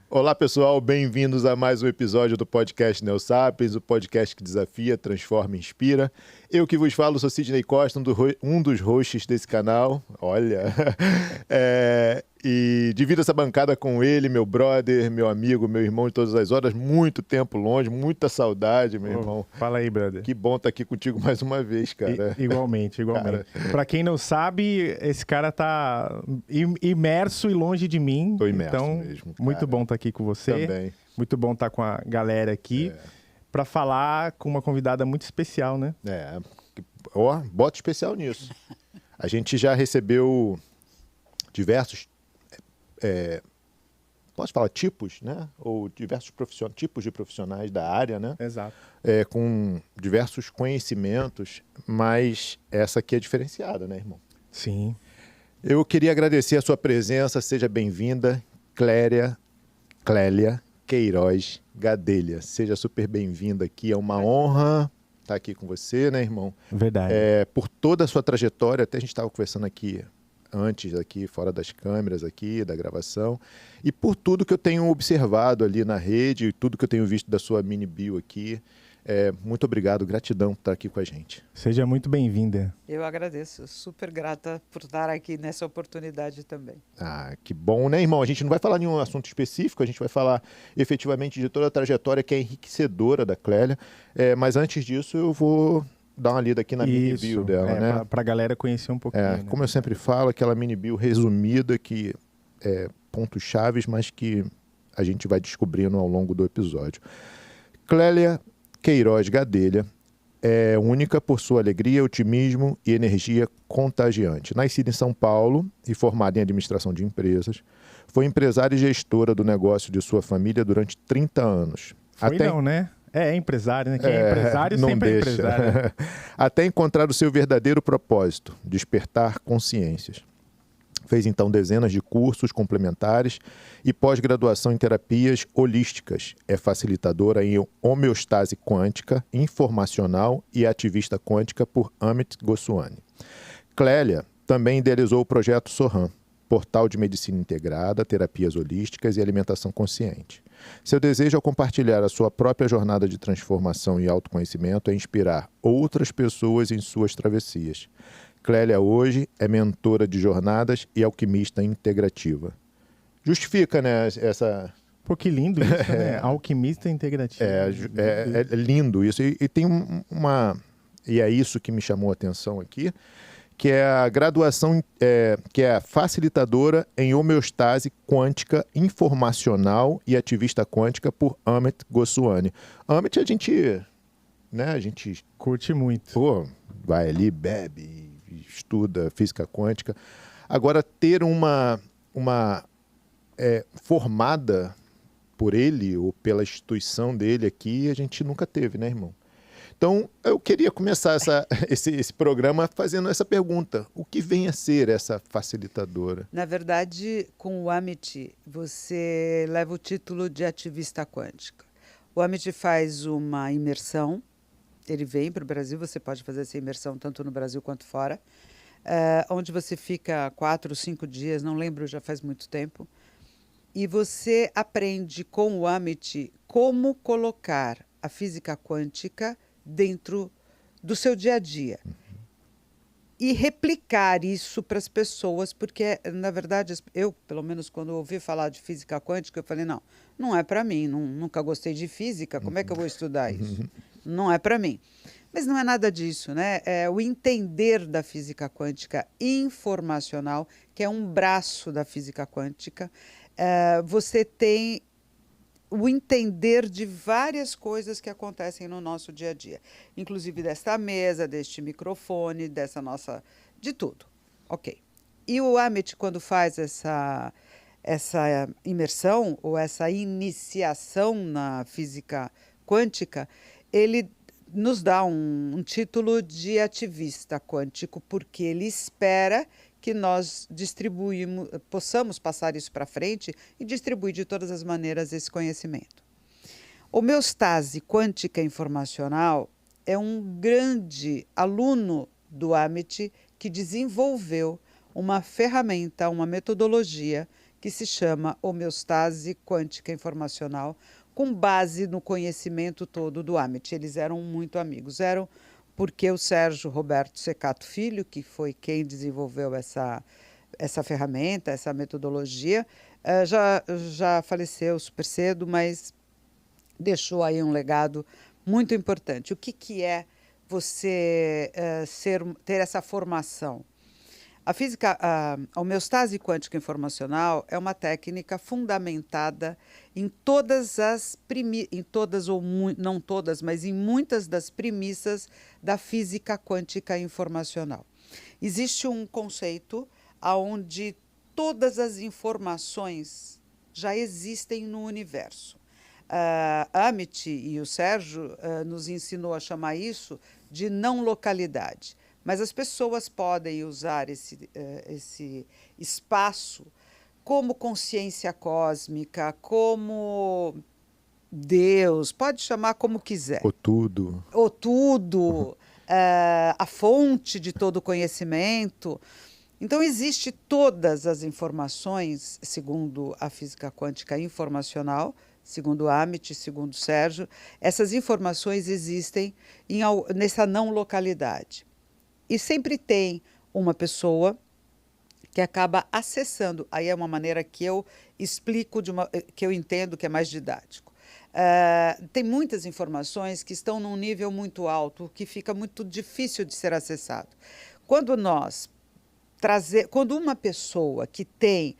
Olá, pessoal, bem-vindos a mais um episódio do podcast NeoSapiens, o podcast que desafia, transforma e inspira. Eu que vos falo sou Sidney Costa, um dos hosts desse canal. Olha, e divido essa bancada com ele, meu brother, meu amigo, meu irmão de todas as horas. Muito tempo longe, muita saudade, meu irmão. Fala aí, brother. Que bom estar aqui contigo mais uma vez, cara. Igualmente. Pra quem não sabe, esse cara tá imerso e longe de mim. Tô imerso então, mesmo, cara. muito bom estar aqui com você. Também. Muito bom estar com a galera aqui pra falar com uma convidada muito especial, né? Ó, bota especial nisso. A gente já recebeu diversos, posso falar tipos, né? Ou diversos tipos de profissionais da área, né? Exato. Com diversos conhecimentos, mas essa aqui é diferenciada, né, irmão? Sim. Eu queria agradecer a sua presença, seja bem-vinda, Clélia Queiroz Gadelha. Seja super bem-vinda aqui, é uma honra estar aqui com você, né, irmão? Verdade. Por toda a sua trajetória, até a gente estava conversando aqui antes, aqui fora das câmeras, aqui da gravação, e por tudo que eu tenho observado ali na rede, e tudo que eu tenho visto da sua mini bio aqui. Muito obrigado, gratidão por estar aqui com a gente. Seja muito bem-vinda. Eu agradeço, super grata por estar aqui nessa oportunidade também. Ah, que bom, né, irmão? A gente não vai falar nenhum assunto específico, a gente vai falar efetivamente de toda a trajetória que é enriquecedora da Clélia, mas antes disso eu vou dar uma lida aqui na mini bio dela, né? Pra galera conhecer um pouquinho. Né? Como eu sempre falo, aquela mini bio resumida que é pontos chaves, mas que a gente vai descobrindo ao longo do episódio. Clélia Queiroz Gadelha é única por sua alegria, otimismo e energia contagiante. Nascida em São Paulo e formada em administração de empresas, foi empresária e gestora do negócio de sua família durante 30 anos. Não, né? É empresário, né? Quem é empresário sempre é empresário. Né? Até encontrar o seu verdadeiro propósito, despertar consciências. Fez então dezenas de cursos complementares e pós-graduação em terapias holísticas. É facilitadora em homeostase quântica, informacional e ativista quântica por Amit Goswami. Clélia também idealizou o projeto Soham, portal de medicina integrada, terapias holísticas e alimentação consciente. Seu desejo ao compartilhar a sua própria jornada de transformação e autoconhecimento é inspirar outras pessoas em suas travessias. Clélia hoje é mentora de jornadas e alquimista integrativa. Justifica, né, essa... Pô, que lindo isso, né? Alquimista integrativo. É lindo isso. E tem uma... E é isso que me chamou a atenção aqui, que é a graduação, que é a facilitadora em homeostase quântica, informacional e ativista quântica por Amit Goswami. Amit a gente curte muito. Pô, vai ali, bebe, estuda física quântica. Agora, ter uma formada por ele ou pela instituição dele aqui, a gente nunca teve, né, irmão? Então, eu queria começar esse programa fazendo essa pergunta. O que vem a ser essa facilitadora? Na verdade, com o Amit, você leva o título de ativista quântica. O Amit faz uma imersão, ele vem para o Brasil, você pode fazer essa imersão tanto no Brasil quanto fora, onde você fica 4 ou 5 dias, não lembro, já faz muito tempo, e você aprende com o Amit como colocar a física quântica dentro do seu dia a dia. E replicar isso para as pessoas, porque, na verdade, eu, pelo menos, quando ouvi falar de física quântica, eu falei, não é para mim, nunca gostei de física, como é que eu vou estudar isso? Não é para mim. Mas não é nada disso, né? É o entender da física quântica informacional, que é um braço da física quântica. Você tem o entender de várias coisas que acontecem no nosso dia a dia, inclusive desta mesa, deste microfone, dessa nossa... de tudo. Ok. E o Amit, quando faz essa imersão, ou essa iniciação na física quântica, ele nos dá um título de ativista quântico, porque ele espera que nós possamos passar isso para frente e distribuir de todas as maneiras esse conhecimento. Homeostase quântica informacional é um grande aluno do Amit que desenvolveu uma ferramenta, uma metodologia que se chama Homeostase Quântica Informacional, com base no conhecimento todo do Amit. Eles eram muito amigos. Eram porque o Sérgio Roberto Secato Filho, que foi quem desenvolveu essa ferramenta, essa metodologia, já faleceu super cedo, mas deixou aí um legado muito importante. O que é você ter essa formação? A homeostase quântica informacional é uma técnica fundamentada em todas as não todas, mas em muitas das premissas da física quântica informacional. Existe um conceito onde todas as informações já existem no universo. Amit e o Sérgio nos ensinou a chamar isso de não localidade. Mas as pessoas podem usar esse espaço como consciência cósmica, como Deus, pode chamar como quiser. Ou tudo. Ou tudo, a fonte de todo conhecimento. Então, existe todas as informações, segundo a física quântica informacional, segundo Amit, segundo Sérgio, essas informações existem nessa não localidade. E sempre tem uma pessoa que acaba acessando. Aí é uma maneira que eu explico, que eu entendo que é mais didático. Tem muitas informações que estão num nível muito alto, que fica muito difícil de ser acessado. Quando uma pessoa que tem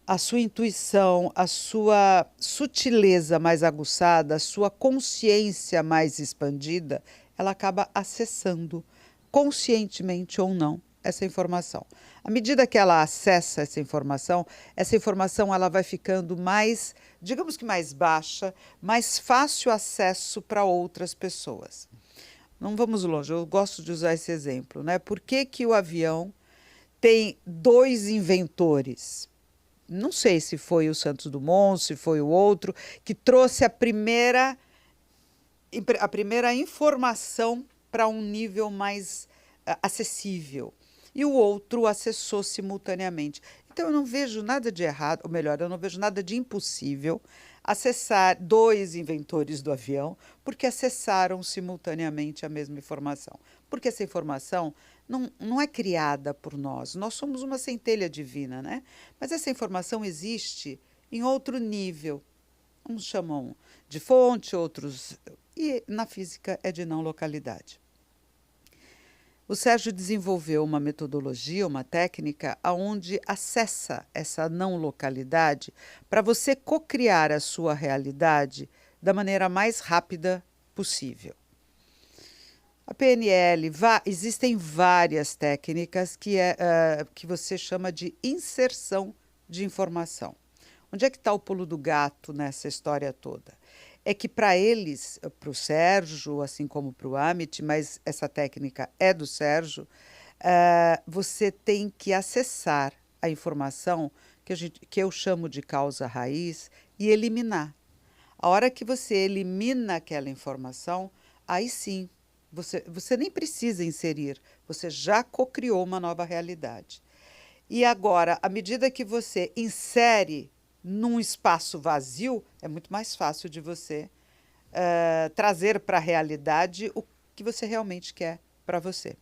a sua intuição, a sua sutileza mais aguçada, a sua consciência mais expandida, ela acaba acessando, conscientemente ou não, essa informação. À medida que ela acessa essa informação ela vai ficando mais, digamos que mais baixa, mais fácil acesso para outras pessoas. Não vamos longe, eu gosto de usar esse exemplo, né? Por que o avião tem 2 inventores? Não sei se foi o Santos Dumont, se foi o outro, que trouxe a primeira informação para um nível mais acessível. E o outro acessou simultaneamente. Então, eu não vejo nada de errado, ou melhor, eu não vejo nada de impossível acessar 2 inventores do avião, porque acessaram simultaneamente a mesma informação. Porque essa informação não é criada por nós. Nós somos uma centelha divina, né? Mas essa informação existe em outro nível. Uns chamam de fonte, outros... E na física é de não localidade. O Sérgio desenvolveu uma metodologia, uma técnica, onde acessa essa não localidade para você cocriar a sua realidade da maneira mais rápida possível. A PNL, existem várias técnicas que você chama de inserção de informação. Onde é que está o pulo do gato nessa história toda? É que para eles, para o Sérgio, assim como para o Amit, mas essa técnica é do Sérgio, você tem que acessar a informação que eu chamo de causa raiz e eliminar. A hora que você elimina aquela informação, aí sim, você nem precisa inserir, você já cocriou uma nova realidade. E agora, à medida que você insere num espaço vazio, é muito mais fácil de você trazer para a realidade o que você realmente quer para você.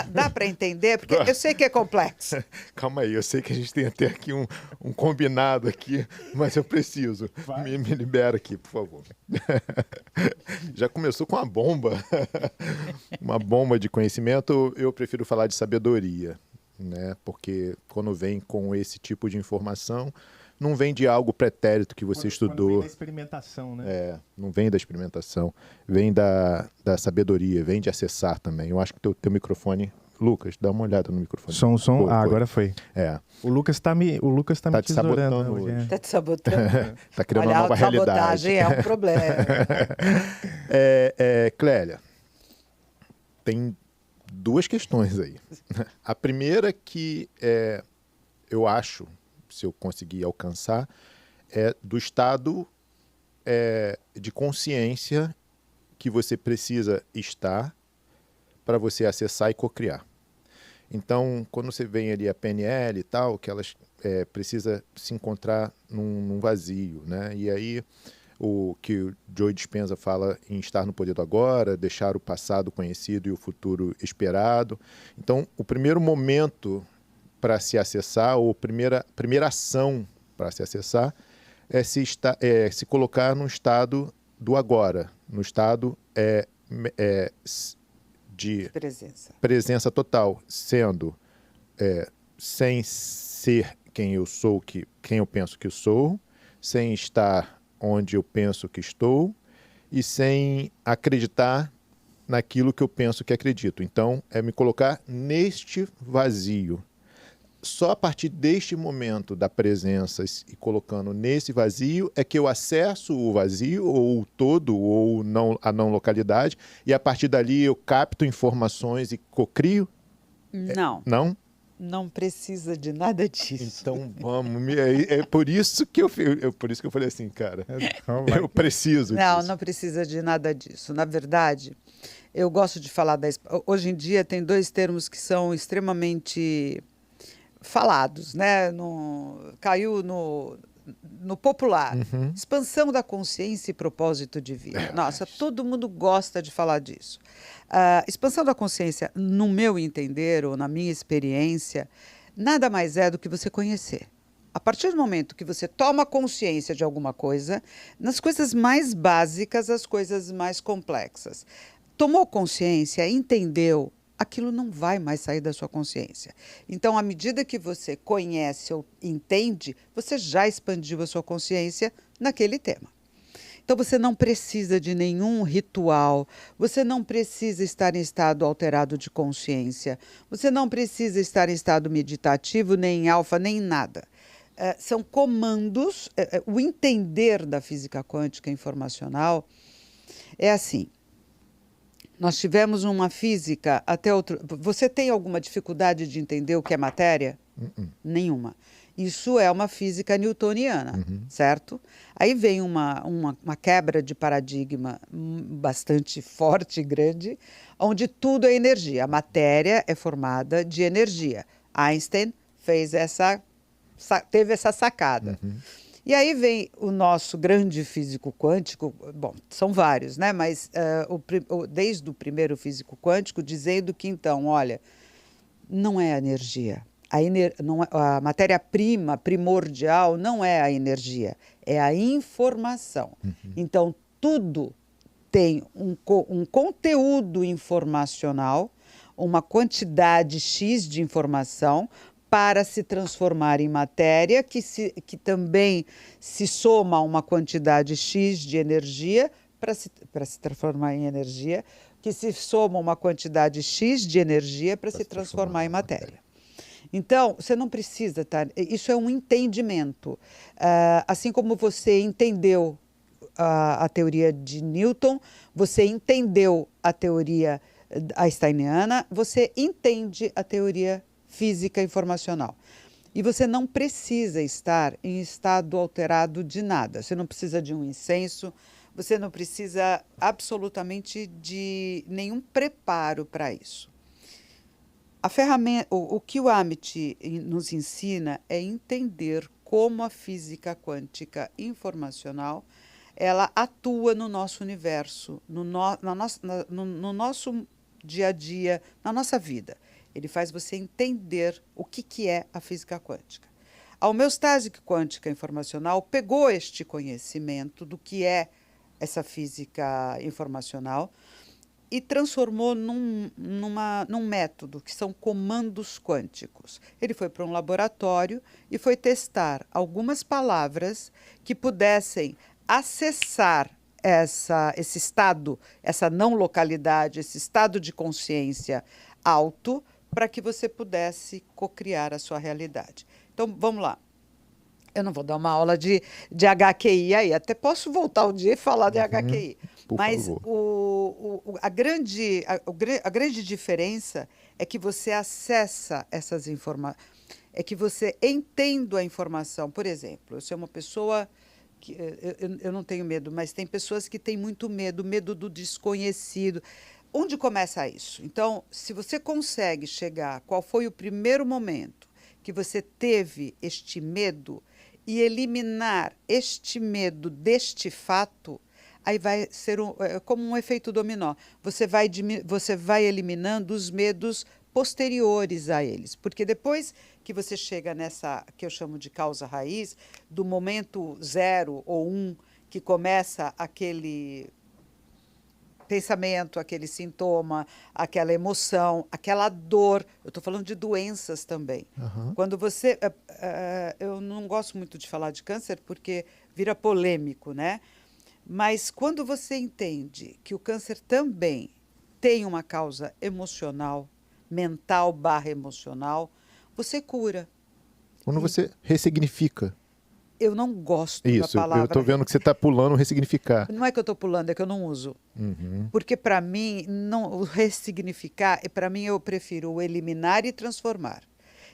Dá para entender? Porque eu sei que é complexo. Calma aí, eu sei que a gente tem até aqui um combinado aqui, mas eu preciso. Me libera aqui, por favor. Já começou com uma bomba. Uma bomba de conhecimento. Eu prefiro falar de sabedoria, né? Porque quando vem com esse tipo de informação, não vem de algo pretérito que você estudou. Vem da experimentação, né? Não vem da experimentação, vem da sabedoria, vem de acessar também. Eu acho que teu microfone... Lucas, dá uma olhada no microfone. Som. Agora foi. O Lucas tá me te sabotando hoje. Está te sabotando. Está criando uma nova realidade. A sabotagem é um problema. Clélia, tem 2 questões aí. A primeira que eu acho, se eu conseguir alcançar, é do estado de consciência que você precisa estar para você acessar e cocriar. Então, quando você vem ali a PNL e tal, que elas precisa se encontrar num vazio, né? E aí o que o Joe Dispenza fala em estar no poder do agora, deixar o passado conhecido e o futuro esperado. Então, o primeiro momento para se acessar, ou primeira ação para se acessar, é se colocar no estado do agora, no estado de presença total, sendo sem ser quem eu sou, quem eu penso que sou, sem estar onde eu penso que estou e sem acreditar naquilo que eu penso que acredito. Então, é me colocar neste vazio. Só a partir deste momento da presença e colocando nesse vazio é que eu acesso o vazio, ou o todo, ou a não localidade, e a partir dali eu capto informações e cocrio? Não. Não? Não precisa de nada disso. Então vamos. É por isso que eu falei assim, cara. Eu preciso disso. Não precisa de nada disso. Na verdade, eu gosto de falar hoje em dia tem 2 termos que são extremamente falados, né? Caiu no popular. Uhum. Expansão da consciência e propósito de vida. Nossa, todo mundo gosta de falar disso. Expansão da consciência, no meu entender, ou na minha experiência, nada mais é do que você conhecer. A partir do momento que você toma consciência de alguma coisa, nas coisas mais básicas, as coisas mais complexas. Tomou consciência, entendeu, aquilo não vai mais sair da sua consciência. Então, à medida que você conhece ou entende, você já expandiu a sua consciência naquele tema. Então, você não precisa de nenhum ritual, você não precisa estar em estado alterado de consciência, você não precisa estar em estado meditativo, nem em alfa, nem nada. São comandos, o entender da física quântica informacional é assim. Nós tivemos uma física até outro... Você tem alguma dificuldade de entender o que é matéria? Nenhuma. Isso é uma física newtoniana, certo? Aí vem uma quebra de paradigma bastante forte e grande, onde tudo é energia. A matéria é formada de energia. Einstein teve essa sacada. E aí vem o nosso grande físico quântico, bom, são vários, né? Mas desde o primeiro físico quântico, dizendo que, então, olha, não é a energia. A matéria-prima primordial não é a energia, é a informação. Então, tudo tem um conteúdo informacional, uma quantidade X de informação, para se transformar em matéria, que também se soma a uma quantidade X de energia, para se transformar em energia, que se soma uma quantidade X de energia para se transformar em matéria. Então, você não precisa estar... Isso é um entendimento. Assim como você entendeu a teoria de Newton, você entendeu a teoria einsteiniana, você entende a teoria física informacional. E você não precisa estar em estado alterado de nada. Você não precisa de um incenso, você não precisa absolutamente de nenhum preparo para isso. A ferramenta, o que o Amit nos ensina é entender como a física quântica informacional ela atua no nosso universo, no nosso dia a dia, na nossa vida. Ele faz você entender o que é a física quântica. A homeostase quântica informacional pegou este conhecimento do que é essa física informacional e transformou num método, que são comandos quânticos. Ele foi para um laboratório e foi testar algumas palavras que pudessem acessar esse estado, essa não localidade, esse estado de consciência alto, para que você pudesse cocriar a sua realidade. Então, vamos lá. Eu não vou dar uma aula de HQI aí, até posso voltar um dia e falar de HQI. Mas a grande diferença é que você acessa essas informações, é que você entende a informação. Por exemplo, eu sou uma pessoa que eu não tenho medo, mas tem pessoas que têm muito medo do desconhecido. Onde começa isso? Então, se você consegue chegar, qual foi o primeiro momento que você teve este medo e eliminar este medo deste fato, aí vai ser como um efeito dominó. Você vai eliminando os medos posteriores a eles. Porque depois que você chega nessa, que eu chamo de causa raiz, do momento 0 ou 1, que começa aquele pensamento, aquele sintoma, aquela emoção, aquela dor. Eu estou falando de doenças também. Aham. Quando você... eu não gosto muito de falar de câncer porque vira polêmico, né? Mas quando você entende que o câncer também tem uma causa emocional, mental / emocional, você cura. Quando você ressignifica. Eu não gosto da Isso, palavra... eu estou vendo que você está pulando ressignificar. Não é que eu estou pulando, é que eu não uso. Uhum. Porque, para mim, não, o ressignificar, para mim, eu prefiro o eliminar e transformar.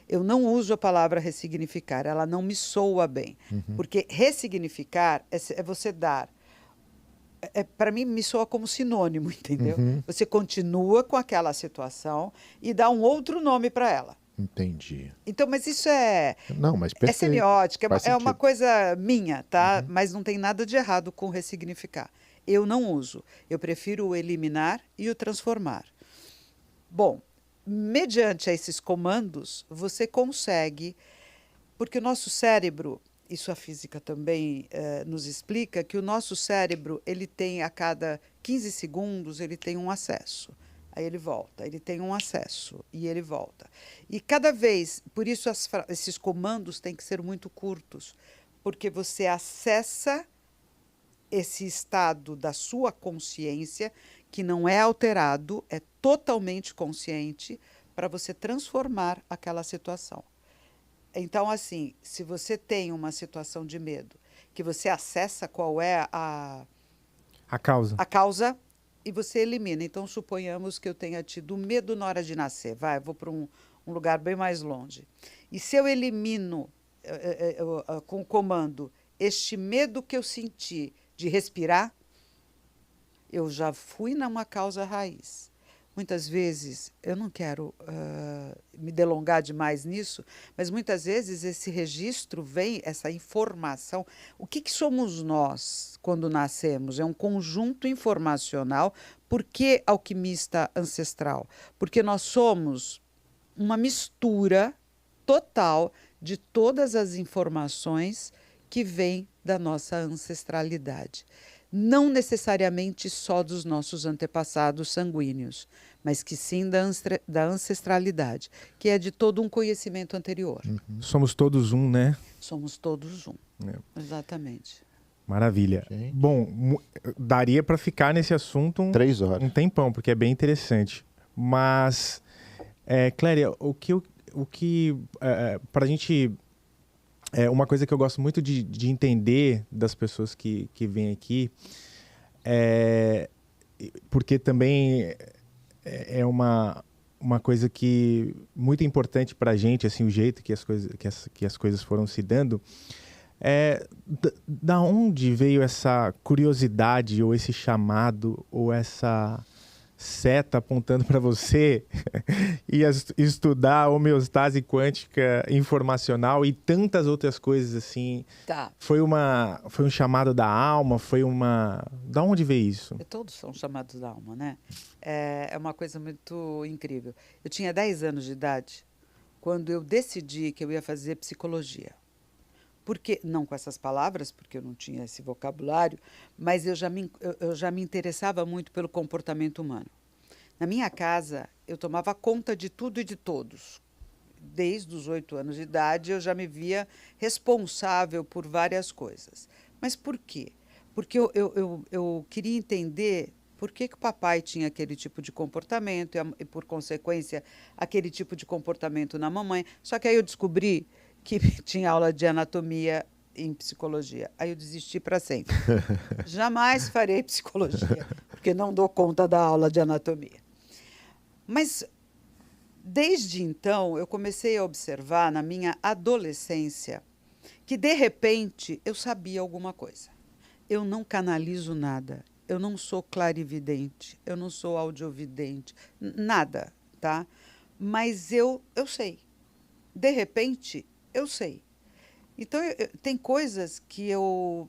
Eu não uso a palavra ressignificar, ela não me soa bem. Porque ressignificar é você dar... para mim, me soa como sinônimo, entendeu? Você continua com aquela situação e dá um outro nome para ela. Entendi. Então, mas isso é... Não, mas É perfeito. semiótica, Faz é uma sentido. coisa minha, tá? Mas não tem nada de errado com ressignificar. Eu não uso. Eu prefiro o eliminar e o transformar. Bom, mediante esses comandos, você consegue... Porque o nosso cérebro, isso a física também nos explica, que o nosso cérebro, ele tem a cada 15 segundos, ele tem um acesso. Aí ele volta, ele tem um acesso e ele volta. E cada vez, por isso esses comandos têm que ser muito curtos, porque você acessa esse estado da sua consciência, que não é alterado, é totalmente consciente, para você transformar aquela situação. Então, assim, se você tem uma situação de medo, que você acessa qual é A causa. a causa e você elimina. Então, suponhamos que eu tenha tido medo na hora de nascer. Eu vou para um lugar bem mais longe. E se eu elimino com o comando este medo que eu senti de respirar, eu já fui numa causa raiz. Muitas vezes, eu não quero me delongar demais nisso, mas muitas vezes esse registro vem, essa informação. O que somos nós quando nascemos? É um conjunto informacional. Por que alquimista ancestral? Porque nós somos uma mistura total de todas as informações que vêm da nossa ancestralidade. Não necessariamente só dos nossos antepassados sanguíneos, mas que sim da ancestralidade, que é de todo um conhecimento anterior. Somos todos um, né? Somos todos um. Exatamente. Maravilha. Gente. Bom, daria para ficar nesse assunto 3 horas. um tempão, porque é bem interessante. Mas, Cléria, para a gente... uma coisa que eu gosto muito de entender das pessoas que vêm aqui, porque também é uma coisa que muito importante para a gente, assim, o jeito que as coisas foram se dando, da onde veio essa curiosidade ou esse chamado ou essa seta apontando para você e estudar homeostase quântica informacional e tantas outras coisas assim. Tá. Foi um chamado da alma? Da onde veio isso? Todos são chamados da alma, né? É uma coisa muito incrível. Eu tinha 10 anos de idade quando eu decidi que eu ia fazer psicologia. Porque, não com essas palavras, porque eu não tinha esse vocabulário, mas eu já me interessava muito pelo comportamento humano. Na minha casa, eu tomava conta de tudo e de todos. Desde os 8 anos de idade, eu já me via responsável por várias coisas. Mas por quê? Porque eu queria entender por que o papai tinha aquele tipo de comportamento e, por consequência, aquele tipo de comportamento na mamãe. Só que aí eu descobri que tinha aula de anatomia em psicologia. Aí eu desisti para sempre. Jamais farei psicologia, porque não dou conta da aula de anatomia. Mas, desde então, eu comecei a observar na minha adolescência que, de repente, eu sabia alguma coisa. Eu não canalizo nada. Eu não sou clarividente. Eu não sou audiovidente. Nada, tá? Mas eu sei. de repente, eu sei. Então, tem coisas que eu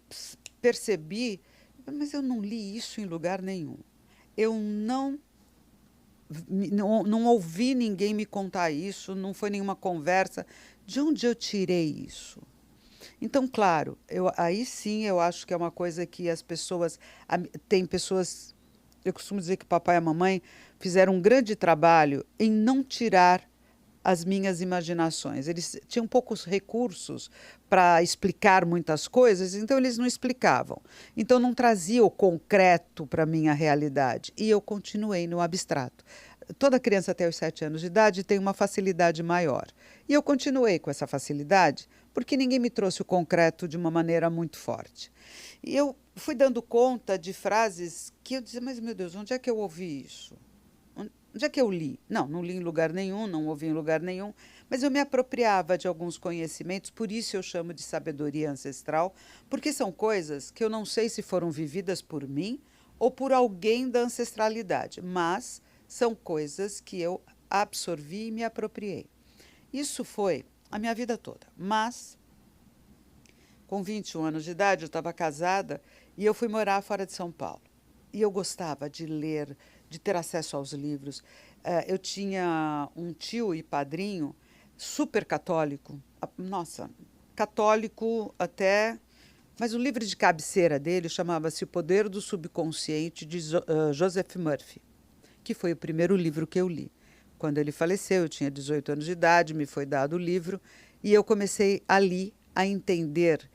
percebi, mas eu não li isso em lugar nenhum. Eu não ouvi ninguém me contar isso, não foi nenhuma conversa. De onde eu tirei isso? Então, claro, aí sim eu acho que é uma coisa que as pessoas... Tem pessoas... Eu costumo dizer que o papai e a mamãe fizeram um grande trabalho em não tirar as minhas imaginações. Eles tinham poucos recursos para explicar muitas coisas, então eles não explicavam. Então não trazia o concreto para a minha realidade. E eu continuei no abstrato. Toda criança até os 7 anos de idade tem uma facilidade maior. E eu continuei com essa facilidade porque ninguém me trouxe o concreto de uma maneira muito forte. E eu fui dando conta de frases que eu dizia, mas meu Deus, onde é que eu ouvi isso? Onde é que eu li? Não li em lugar nenhum, não ouvi em lugar nenhum, mas eu me apropriava de alguns conhecimentos, por isso eu chamo de sabedoria ancestral, porque são coisas que eu não sei se foram vividas por mim ou por alguém da ancestralidade, mas são coisas que eu absorvi e me apropriei. Isso foi a minha vida toda, mas com 21 anos de idade eu estava casada e eu fui morar fora de São Paulo. E eu gostava de ler, de ter acesso aos livros. Eu tinha um tio e padrinho super católico. Nossa, católico até... Mas o livro de cabeceira dele chamava-se O Poder do Subconsciente, de Joseph Murphy, que foi o primeiro livro que eu li. Quando ele faleceu, eu tinha 18 anos de idade, me foi dado o livro, e eu comecei ali a entender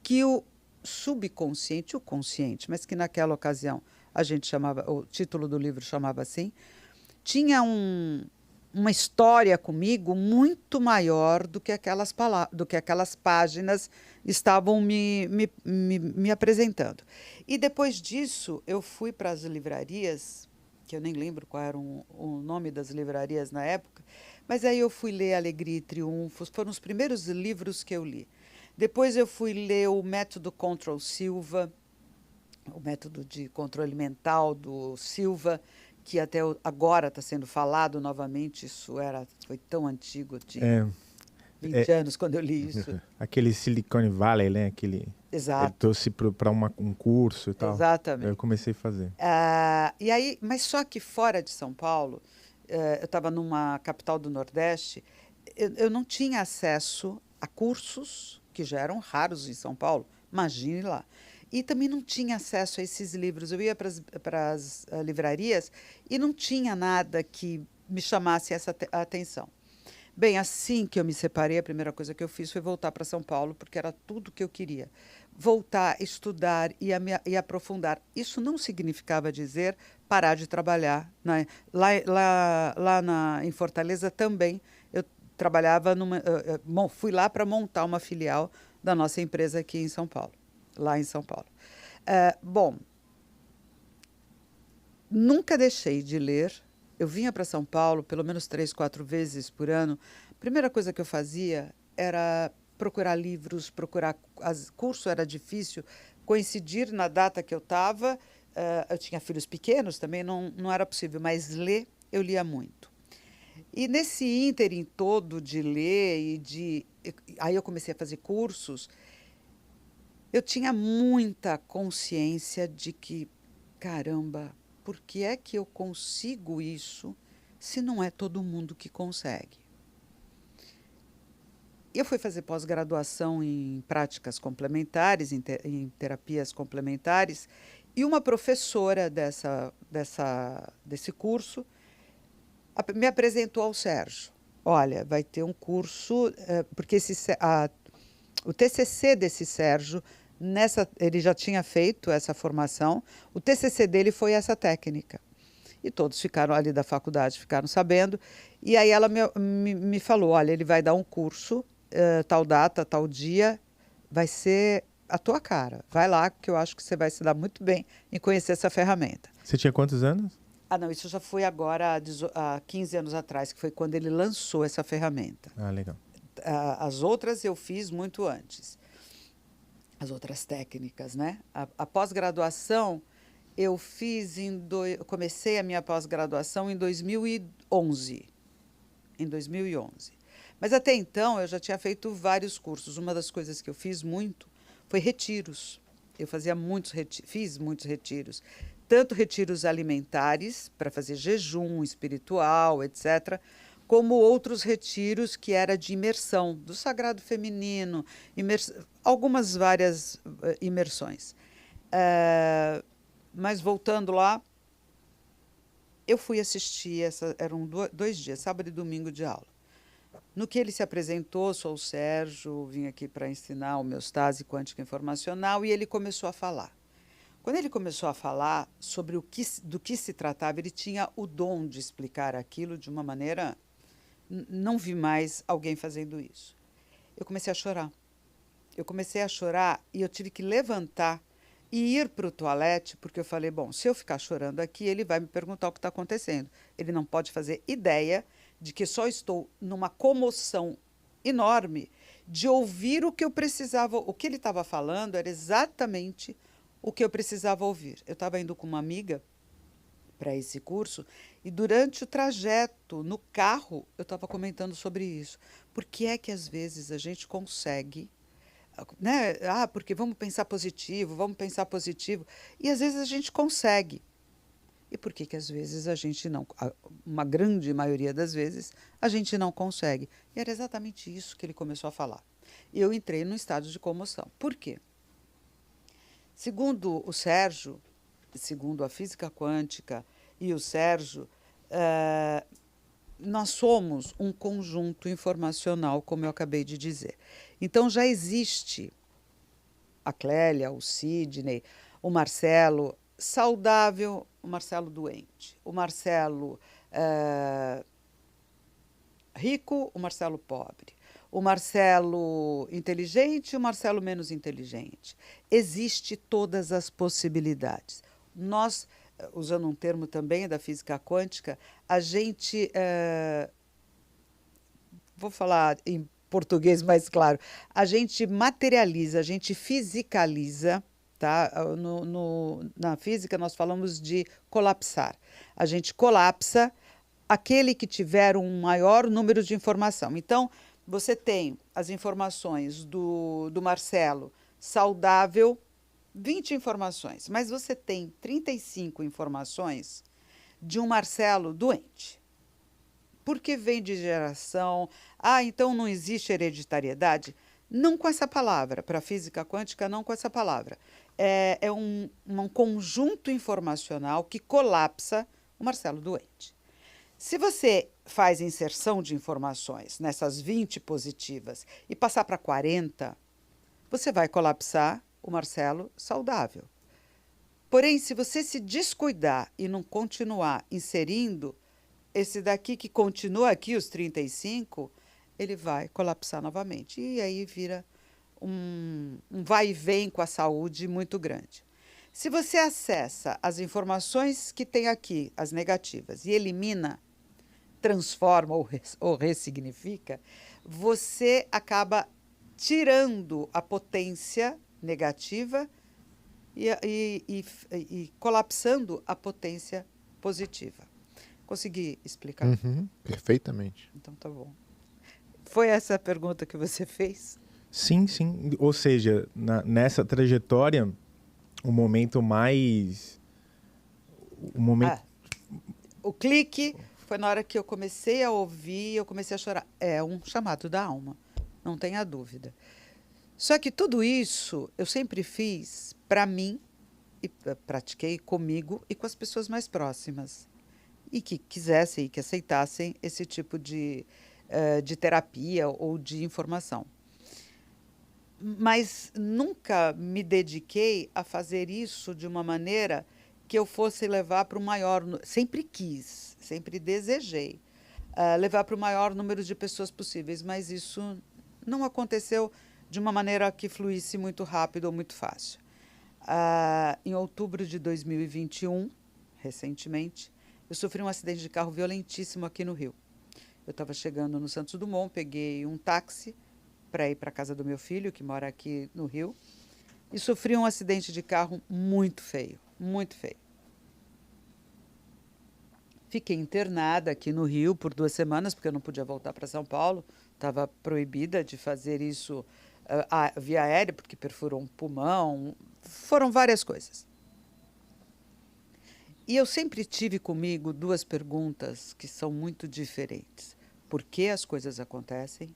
que o subconsciente, o consciente, mas que naquela ocasião a gente chamava, o título do livro chamava assim, tinha uma história comigo muito maior do que aquelas páginas estavam me apresentando. E depois disso, eu fui para as livrarias, que eu nem lembro qual era o nome das livrarias na época, mas aí eu fui ler Alegria e Triunfos, foram os primeiros livros que eu li. Depois eu fui ler o Método Control Silva, o método de controle mental do Silva, que até agora está sendo falado novamente. Isso foi tão antigo, eu tinha 20 anos quando eu li isso. Aquele Silicon Valley, né? Exato. Ele trouxe para um curso e tal. Exatamente. Eu comecei a fazer. E aí, mas só que fora de São Paulo, eu estava numa capital do Nordeste, eu não tinha acesso a cursos que já eram raros em São Paulo, imagine lá. E também não tinha acesso a esses livros. Eu ia para as livrarias e não tinha nada que me chamasse essa atenção. Bem, assim que eu me separei, a primeira coisa que eu fiz foi voltar para São Paulo, porque era tudo que eu queria. Voltar, estudar e aprofundar. Isso não significava dizer parar de trabalhar, né? Lá em Fortaleza também, eu trabalhava fui lá para montar uma filial da nossa empresa aqui em São Paulo, lá em São Paulo. Bom, nunca deixei de ler. Eu vinha para São Paulo pelo menos 3, 4 vezes por ano. A primeira coisa que eu fazia era procurar livros, curso era difícil, coincidir na data que eu estava. Eu tinha filhos pequenos também, não era possível, mas ler, eu lia muito. E nesse ínterim todo de ler aí eu comecei a fazer cursos, eu tinha muita consciência de que, caramba, por que é que eu consigo isso se não é todo mundo que consegue? Eu fui fazer pós-graduação em práticas complementares, em terapias complementares, e uma professora desse curso me apresentou ao Sérgio. Olha, vai ter um curso, porque o TCC desse Sérgio, ele já tinha feito essa formação, o TCC dele foi essa técnica. E todos ficaram ali da faculdade, ficaram sabendo. E aí ela me falou, olha, ele vai dar um curso, tal data, tal dia, vai ser a tua cara. Vai lá, que eu acho que você vai se dar muito bem em conhecer essa ferramenta. Você tinha quantos anos? Não, isso já foi agora há 15 anos atrás, que foi quando ele lançou essa ferramenta. Legal. As outras eu fiz muito antes. As outras técnicas, né? A pós-graduação, eu comecei a minha pós-graduação em 2011. Mas até então eu já tinha feito vários cursos. Uma das coisas que eu fiz muito foi retiros. Eu fiz muitos retiros. Tanto retiros alimentares, para fazer jejum espiritual, etc., como outros retiros que era de imersão, do sagrado feminino, algumas várias imersões. Mas voltando lá, eu fui assistir, eram 2 dias, sábado e domingo de aula. No que ele se apresentou, sou o Sérgio, vim aqui para ensinar homeostase quântica informacional, e ele começou a falar. Quando ele começou a falar sobre do que se tratava, ele tinha o dom de explicar aquilo de uma maneira... Não vi mais alguém fazendo isso. Eu comecei a chorar. E eu tive que levantar e ir para o toalete, porque eu falei, bom, se eu ficar chorando aqui, ele vai me perguntar o que está acontecendo. Ele não pode fazer ideia de que só estou numa comoção enorme de ouvir o que eu precisava. O que ele estava falando era exatamente o que eu precisava ouvir. Eu estava indo com uma amiga para esse curso e durante o trajeto, no carro, eu estava comentando sobre isso. Por que é que às vezes a gente consegue... Né? Porque vamos pensar positivo. E às vezes a gente consegue. E por que às vezes a gente não... Uma grande maioria das vezes, a gente não consegue. E era exatamente isso que ele começou a falar. E eu entrei num estado de comoção. Por quê? Segundo o Sérgio, segundo a física quântica e o Sérgio, nós somos um conjunto informacional, como eu acabei de dizer. Então, já existe a Clélia, o Sidney, o Marcelo saudável, o Marcelo doente, o Marcelo rico, o Marcelo pobre, o Marcelo inteligente e o Marcelo menos inteligente. Existe todas as possibilidades. Nós, usando um termo também da física quântica, a gente... vou falar em português mais claro. A gente materializa, a gente fisicaliza, tá? Na física nós falamos de colapsar. A gente colapsa aquele que tiver um maior número de informação. Então, você tem as informações do Marcelo saudável, 20 informações, mas você tem 35 informações de um Marcelo doente. Porque vem de geração, então não existe hereditariedade? Não com essa palavra, para a física quântica, não com essa palavra. É um conjunto informacional que colapsa o Marcelo doente. Se você faz inserção de informações nessas 20 positivas e passar para 40, você vai colapsar o Marcelo saudável. Porém, se você se descuidar e não continuar inserindo esse daqui que continua aqui, os 35, ele vai colapsar novamente. E aí vira um vai e vem com a saúde muito grande. Se você acessa as informações que tem aqui, as negativas, e elimina, transforma ou ressignifica, você acaba tirando a potência negativa e colapsando a potência positiva. Consegui explicar? Uhum, perfeitamente. Então tá bom. Foi essa a pergunta que você fez? Sim, sim. Ou seja, nessa trajetória, o momento mais... O clique foi na hora que eu comecei a ouvir, eu comecei a chorar. É um chamado da alma, não tenha dúvida. Só que tudo isso eu sempre fiz para mim, e pratiquei comigo e com as pessoas mais próximas. E que quisessem e que aceitassem esse tipo de terapia ou de informação. Mas nunca me dediquei a fazer isso de uma maneira que eu fosse levar para o maior... Sempre quis, sempre desejei levar para o maior número de pessoas possíveis, mas isso não aconteceu de uma maneira que fluísse muito rápido ou muito fácil. Em outubro de 2021, recentemente, eu sofri um acidente de carro violentíssimo aqui no Rio. Eu estava chegando no Santos Dumont, peguei um táxi para ir para a casa do meu filho, que mora aqui no Rio, e sofri um acidente de carro muito feio, muito feio. Fiquei internada aqui no Rio por 2 semanas, porque eu não podia voltar para São Paulo. Estava proibida de fazer isso via aérea, porque perfurou um pulmão. Foram várias coisas. E eu sempre tive comigo 2 perguntas que são muito diferentes. Por que as coisas acontecem?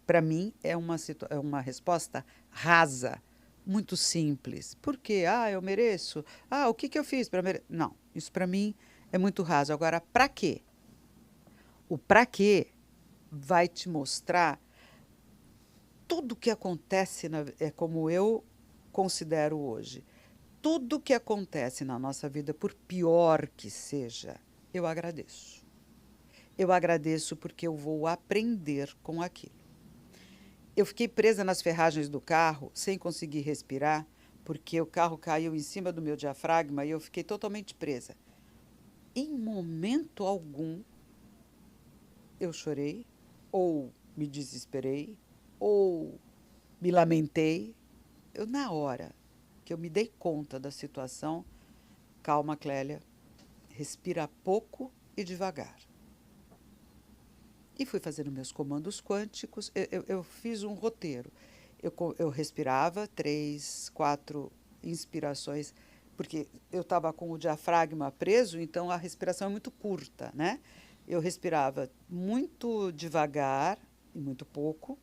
Para mim, é uma resposta rasa, muito simples. Por quê? Eu mereço. O que eu fiz para merecer? Não, isso para mim é muito raso. Agora, para quê? O para quê vai te mostrar tudo o que acontece, é como eu considero hoje. Tudo que acontece na nossa vida, por pior que seja, eu agradeço. Eu agradeço porque eu vou aprender com aquilo. Eu fiquei presa nas ferragens do carro, sem conseguir respirar, porque o carro caiu em cima do meu diafragma e eu fiquei totalmente presa. Em momento algum, eu chorei, ou me desesperei, ou me lamentei. Na hora que eu me dei conta da situação, calma, Clélia, respira pouco e devagar. E fui fazendo meus comandos quânticos. Eu fiz um roteiro. Eu respirava 3, 4 inspirações, porque eu estava com o diafragma preso, então a respiração é muito curta, né? Eu respirava muito devagar e muito pouco,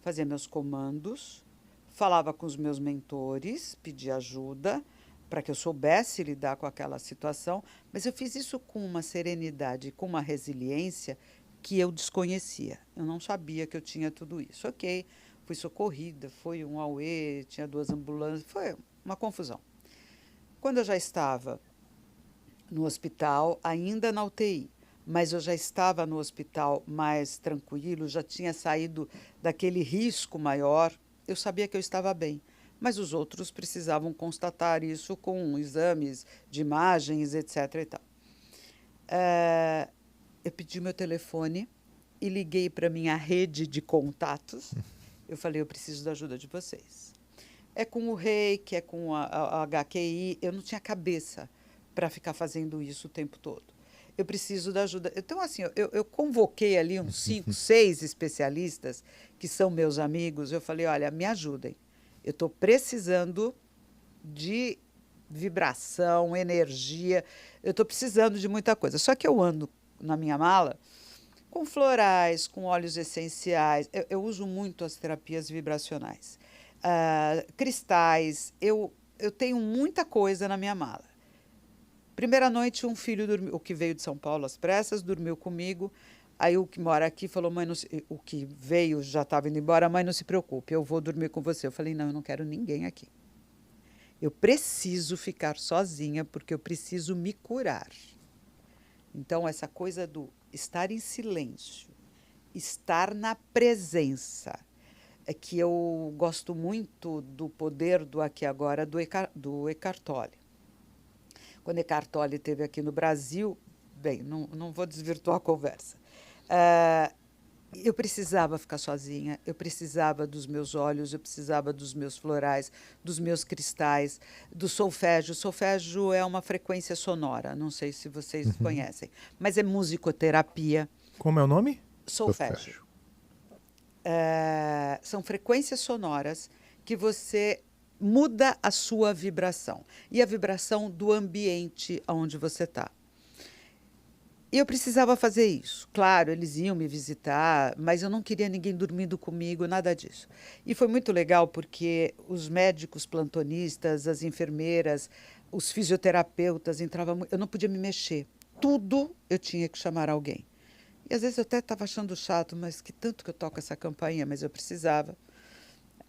fazia meus comandos, falava com os meus mentores, pedia ajuda para que eu soubesse lidar com aquela situação, mas eu fiz isso com uma serenidade, com uma resiliência que eu desconhecia. Eu não sabia que eu tinha tudo isso. Ok, fui socorrida, foi um auê, tinha 2 ambulâncias, foi uma confusão. Quando eu já estava no hospital, ainda na UTI, mas eu já estava no hospital mais tranquilo, já tinha saído daquele risco maior, eu sabia que eu estava bem. Mas os outros precisavam constatar isso com exames de imagens, etc. e tal. Eu pedi meu telefone e liguei para minha rede de contatos. Eu falei, eu preciso da ajuda de vocês. É com o reiki, é com a HQI. Eu não tinha cabeça para ficar fazendo isso o tempo todo. Eu preciso da ajuda. Então, assim, eu convoquei ali uns 5, 6 especialistas que são meus amigos. Eu falei, olha, me ajudem. Eu estou precisando de vibração, energia. Eu estou precisando de muita coisa. Só que eu ando na minha mala com florais, com óleos essenciais. Eu uso muito as terapias vibracionais. Cristais. Eu tenho muita coisa na minha mala. Primeira noite, um filho dormiu, o que veio de São Paulo às pressas, dormiu comigo. Aí o que mora aqui falou, mãe, o que veio já estava indo embora, mãe, não se preocupe, eu vou dormir com você. Eu falei, não, eu não quero ninguém aqui. Eu preciso ficar sozinha porque eu preciso me curar. Então, essa coisa do estar em silêncio, estar na presença, é que eu gosto muito do poder do aqui e agora do Eckhart Tolle. Quando Eckhart Tolle esteve aqui no Brasil, bem, não vou desvirtuar a conversa. Eu precisava ficar sozinha, eu precisava dos meus olhos, eu precisava dos meus florais, dos meus cristais, do solfégio. Solfégio é uma frequência sonora, não sei se vocês conhecem, mas é musicoterapia. Como é o nome? Solfégio. São frequências sonoras que você muda a sua vibração e a vibração do ambiente onde você está. E eu precisava fazer isso. Claro, eles iam me visitar, mas eu não queria ninguém dormindo comigo, nada disso. E foi muito legal porque os médicos plantonistas, as enfermeiras, os fisioterapeutas entravam... Eu não podia me mexer. Tudo eu tinha que chamar alguém. E às vezes eu até estava achando chato, mas que tanto que eu toco essa campainha, mas eu precisava.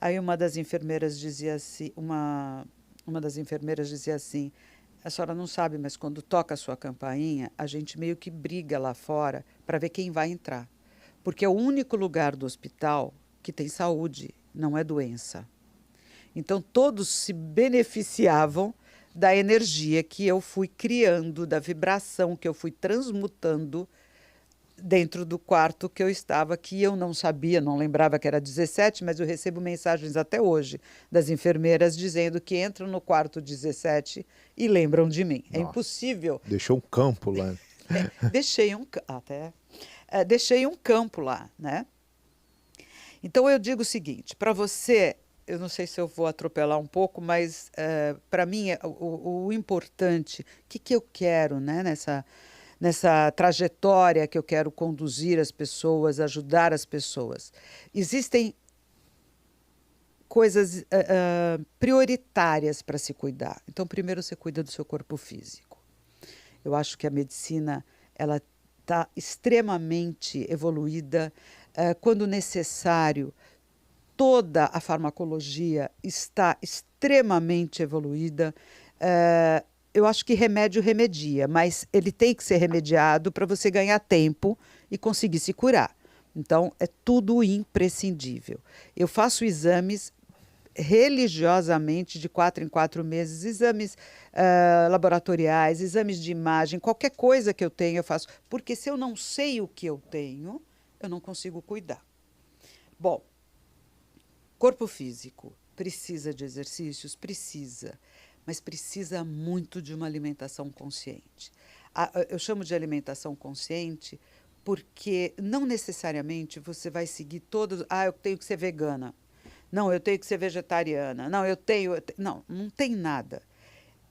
Aí uma das enfermeiras dizia assim, uma das enfermeiras dizia assim, a senhora não sabe, mas quando toca a sua campainha, a gente meio que briga lá fora para ver quem vai entrar. Porque é o único lugar do hospital que tem saúde, não é doença. Então, todos se beneficiavam da energia que eu fui criando, da vibração que eu fui transmutando dentro do quarto que eu estava, que eu não sabia, não lembrava que era 17, mas eu recebo mensagens até hoje das enfermeiras dizendo que entram no quarto 17 e lembram de mim. É Nossa. impossível. Deixou um campo lá. Deixei um campo lá, né? Então eu digo o seguinte, para você, eu não sei se eu vou atropelar um pouco, mas para mim o importante, o que eu quero, né, nessa trajetória que eu quero conduzir as pessoas, ajudar as pessoas. Existem coisas prioritárias para se cuidar. Então, primeiro você cuida do seu corpo físico. Eu acho que a medicina ela está extremamente evoluída. Quando necessário, toda a farmacologia está extremamente evoluída. Eu acho que remédio remedia, mas ele tem que ser remediado para você ganhar tempo e conseguir se curar. Então, é tudo imprescindível. Eu faço exames religiosamente de 4 em 4 meses, exames laboratoriais, exames de imagem, qualquer coisa que eu tenho eu faço, porque se eu não sei o que eu tenho, eu não consigo cuidar. Bom, corpo físico precisa de exercícios? Precisa, mas precisa muito de uma alimentação consciente. Eu chamo de alimentação consciente porque não necessariamente você vai seguir todos. Eu tenho que ser vegana. Não, eu tenho que ser vegetariana. Não, Não, não tem nada.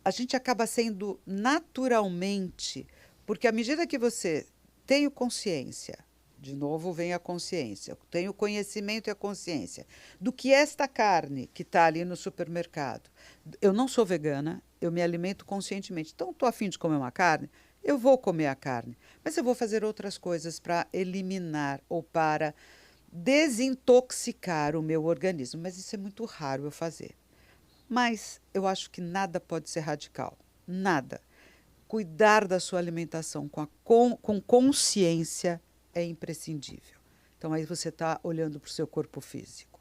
A gente acaba sendo naturalmente, porque à medida que você tem consciência, de novo vem a consciência, tem o conhecimento e a consciência do que esta carne que está ali no supermercado. Eu não sou vegana, eu me alimento conscientemente. Então, estou a fim de comer uma carne, eu vou comer a carne, mas eu vou fazer outras coisas para eliminar ou para desintoxicar o meu organismo. Mas isso é muito raro eu fazer. Mas eu acho que nada pode ser radical. Nada. Cuidar da sua alimentação com consciência é imprescindível. Então, aí você está olhando para o seu corpo físico.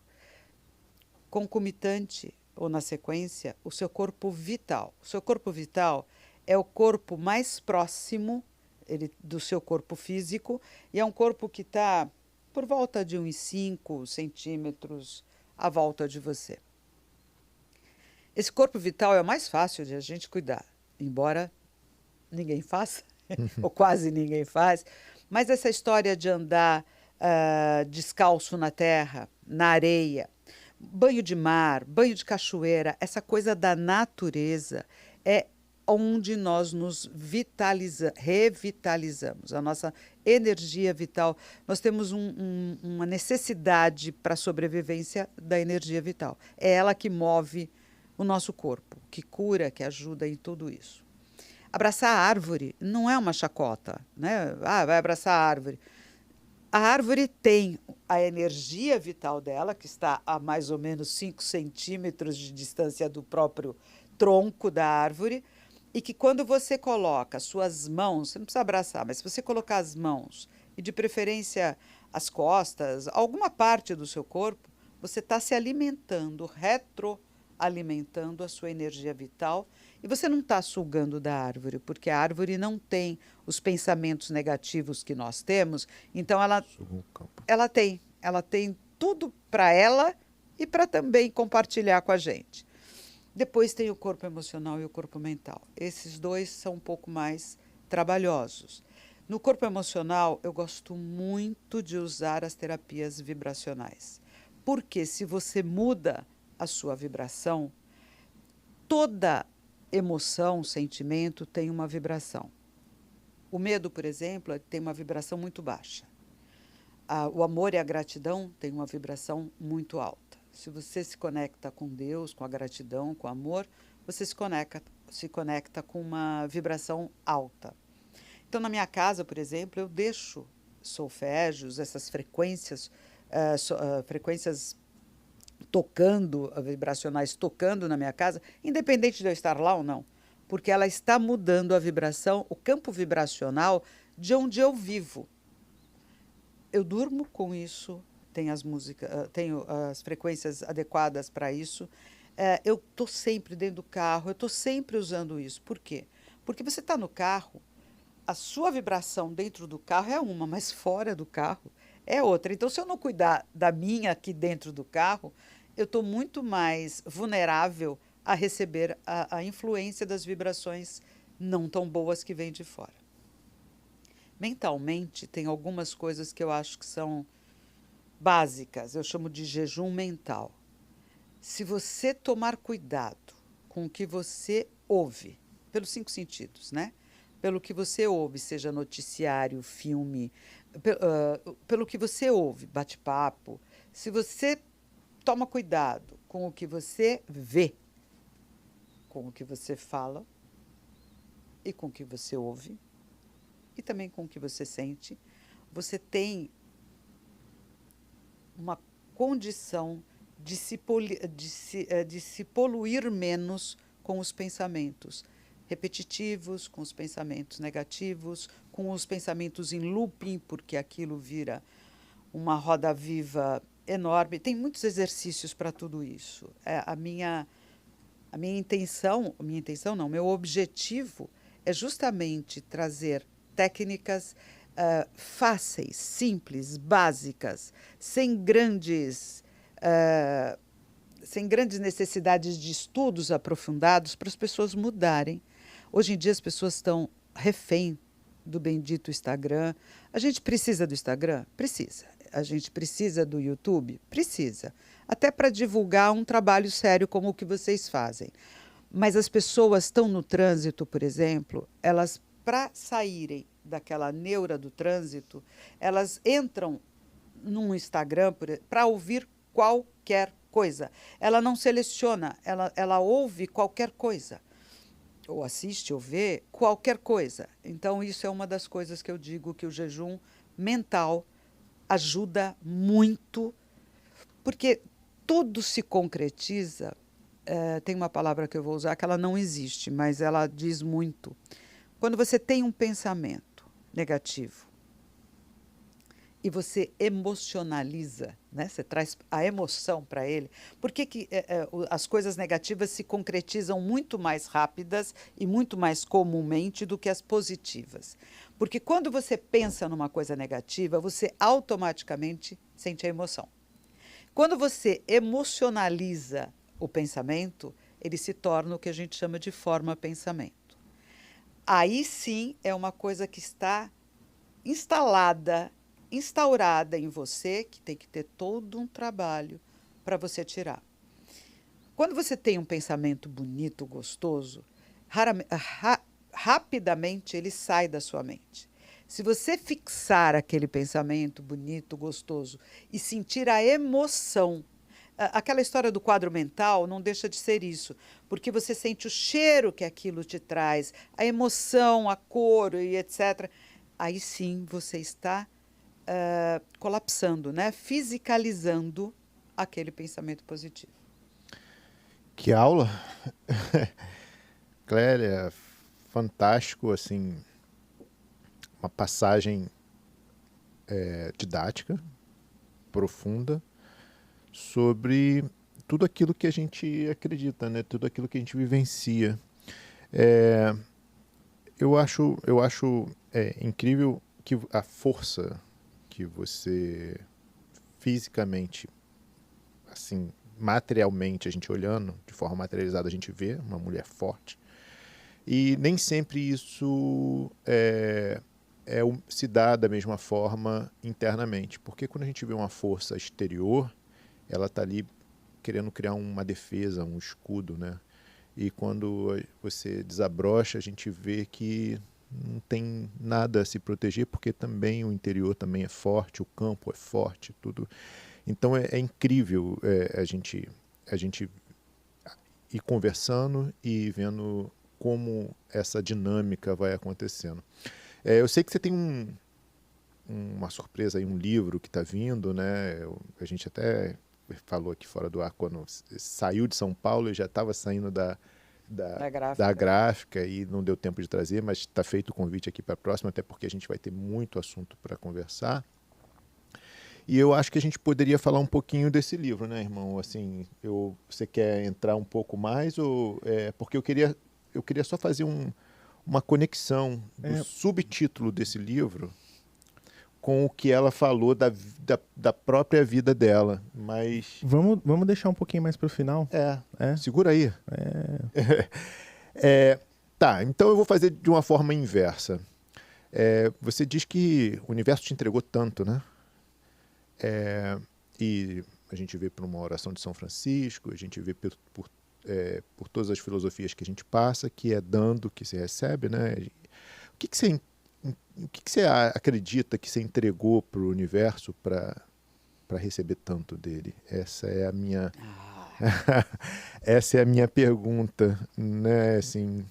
Concomitante, ou na sequência, o seu corpo vital. O seu corpo vital é o corpo mais próximo do seu corpo físico e é um corpo que está por volta de uns 5 centímetros à volta de você. Esse corpo vital é o mais fácil de a gente cuidar, embora ninguém faça, ou quase ninguém faz. Mas essa história de andar descalço na terra, na areia, banho de mar, banho de cachoeira, essa coisa da natureza é onde nós nos revitalizamos, a nossa energia vital. Nós temos uma necessidade para a sobrevivência da energia vital. É ela que move o nosso corpo, que cura, que ajuda em tudo isso. Abraçar a árvore não é uma chacota, né? Vai abraçar a árvore. A árvore tem a energia vital dela, que está a mais ou menos 5 centímetros de distância do próprio tronco da árvore, e que quando você coloca suas mãos, você não precisa abraçar, mas se você colocar as mãos, e de preferência as costas, alguma parte do seu corpo, você está se alimentando, retroalimentando a sua energia vital. E você não está sugando da árvore, porque a árvore não tem os pensamentos negativos que nós temos. Então, ela tem tudo para ela e para também compartilhar com a gente. Depois tem o corpo emocional e o corpo mental. Esses dois são um pouco mais trabalhosos. No corpo emocional, eu gosto muito de usar as terapias vibracionais. Porque se você muda a sua vibração, toda emoção, sentimento tem uma vibração. O medo, por exemplo, tem uma vibração muito baixa. O amor e a gratidão têm uma vibração muito alta. Se você se conecta com Deus, com a gratidão, com o amor, você se conecta com uma vibração alta. Então, na minha casa, por exemplo, eu deixo solfégios, essas frequências tocando, vibracionais tocando na minha casa, independente de eu estar lá ou não, porque ela está mudando a vibração, o campo vibracional de onde eu vivo. Eu durmo com isso, tenho as frequências adequadas para isso. Eu estou sempre dentro do carro, eu estou sempre usando isso. Por quê? Porque você está no carro a sua vibração dentro do carro é uma, mas fora do carro é outra. Então, se eu não cuidar da minha aqui dentro do carro, eu estou muito mais vulnerável a receber a influência das vibrações não tão boas que vêm de fora. Mentalmente, tem algumas coisas que eu acho que são básicas. Eu chamo de jejum mental. Se você tomar cuidado com o que você ouve, pelos 5 sentidos, né? Pelo que você ouve, seja noticiário, filme, pelo que você ouve, bate-papo. Se você toma cuidado com o que você vê, com o que você fala e com o que você ouve, e também com o que você sente, você tem uma condição de se poluir menos com os pensamentos repetitivos, com os pensamentos negativos, com os pensamentos em looping, porque aquilo vira uma roda viva enorme. Tem muitos exercícios para tudo isso. Meu objetivo é justamente trazer técnicas fáceis, simples, básicas, sem grandes necessidades de estudos aprofundados para as pessoas mudarem. Hoje em dia as pessoas estão refém do bendito Instagram. A gente precisa do Instagram? Precisa. A gente precisa do YouTube? Precisa. Até para divulgar um trabalho sério como o que vocês fazem. Mas as pessoas estão no trânsito, por exemplo, elas, para saírem daquela neura do trânsito, elas entram num Instagram para ouvir qualquer coisa. Ela não seleciona, ela ouve qualquer coisa. Ou assiste ou vê qualquer coisa. Então, isso é uma das coisas que eu digo que o jejum mental ajuda muito, porque tudo se concretiza. Tem uma palavra que eu vou usar que ela não existe, mas ela diz muito. Quando você tem um pensamento negativo e você emocionaliza, né? Você traz a emoção para ele, por que as coisas negativas se concretizam muito mais rápidas e muito mais comumente do que as positivas? Porque quando você pensa numa coisa negativa, você automaticamente sente a emoção. Quando você emocionaliza o pensamento, ele se torna o que a gente chama de forma-pensamento. Aí sim é uma coisa que está instaurada em você, que tem que ter todo um trabalho para você tirar. Quando você tem um pensamento bonito, gostoso, rapidamente ele sai da sua mente. Se você fixar aquele pensamento bonito, gostoso e sentir a emoção, aquela história do quadro mental não deixa de ser isso, porque você sente o cheiro que aquilo te traz, a emoção, a cor e etc. Aí sim você está colapsando, né? Fisicalizando aquele pensamento positivo. Que aula! Clélia, fantástico, assim, uma passagem didática, profunda, sobre tudo aquilo que a gente acredita, né? Tudo aquilo que a gente vivencia. Eu acho incrível que a força que você fisicamente, assim, materialmente, a gente olhando, de forma materializada, a gente vê uma mulher forte. E nem sempre isso se dá da mesma forma internamente. Porque quando a gente vê uma força exterior, ela está ali querendo criar uma defesa, um escudo, né? E quando você desabrocha, a gente vê que não tem nada a se proteger, porque também o interior também é forte, o campo é forte, tudo. Então é incrível a gente ir conversando e vendo como essa dinâmica vai acontecendo. Eu sei que você tem uma surpresa aí, um livro que está vindo, né? A gente até falou aqui fora do ar, quando saiu de São Paulo e já estava saindo da gráfica e não deu tempo de trazer, mas está feito o convite aqui para a próxima, até porque a gente vai ter muito assunto para conversar. E eu acho que a gente poderia falar um pouquinho desse livro, né, irmão? Assim, você quer entrar um pouco mais? Porque eu queria só fazer uma conexão do subtítulo desse livro com o que ela falou da própria vida dela, mas... Vamos deixar um pouquinho mais para o final? Segura aí. Tá, então eu vou fazer de uma forma inversa. Você diz que o universo te entregou tanto, né? E a gente vê por uma oração de São Francisco, a gente vê por todas as filosofias que a gente passa, que é dando que se recebe, né? O que você acredita que você entregou para o universo para receber tanto dele? Essa é a minha essa é a minha pergunta, né? Assim,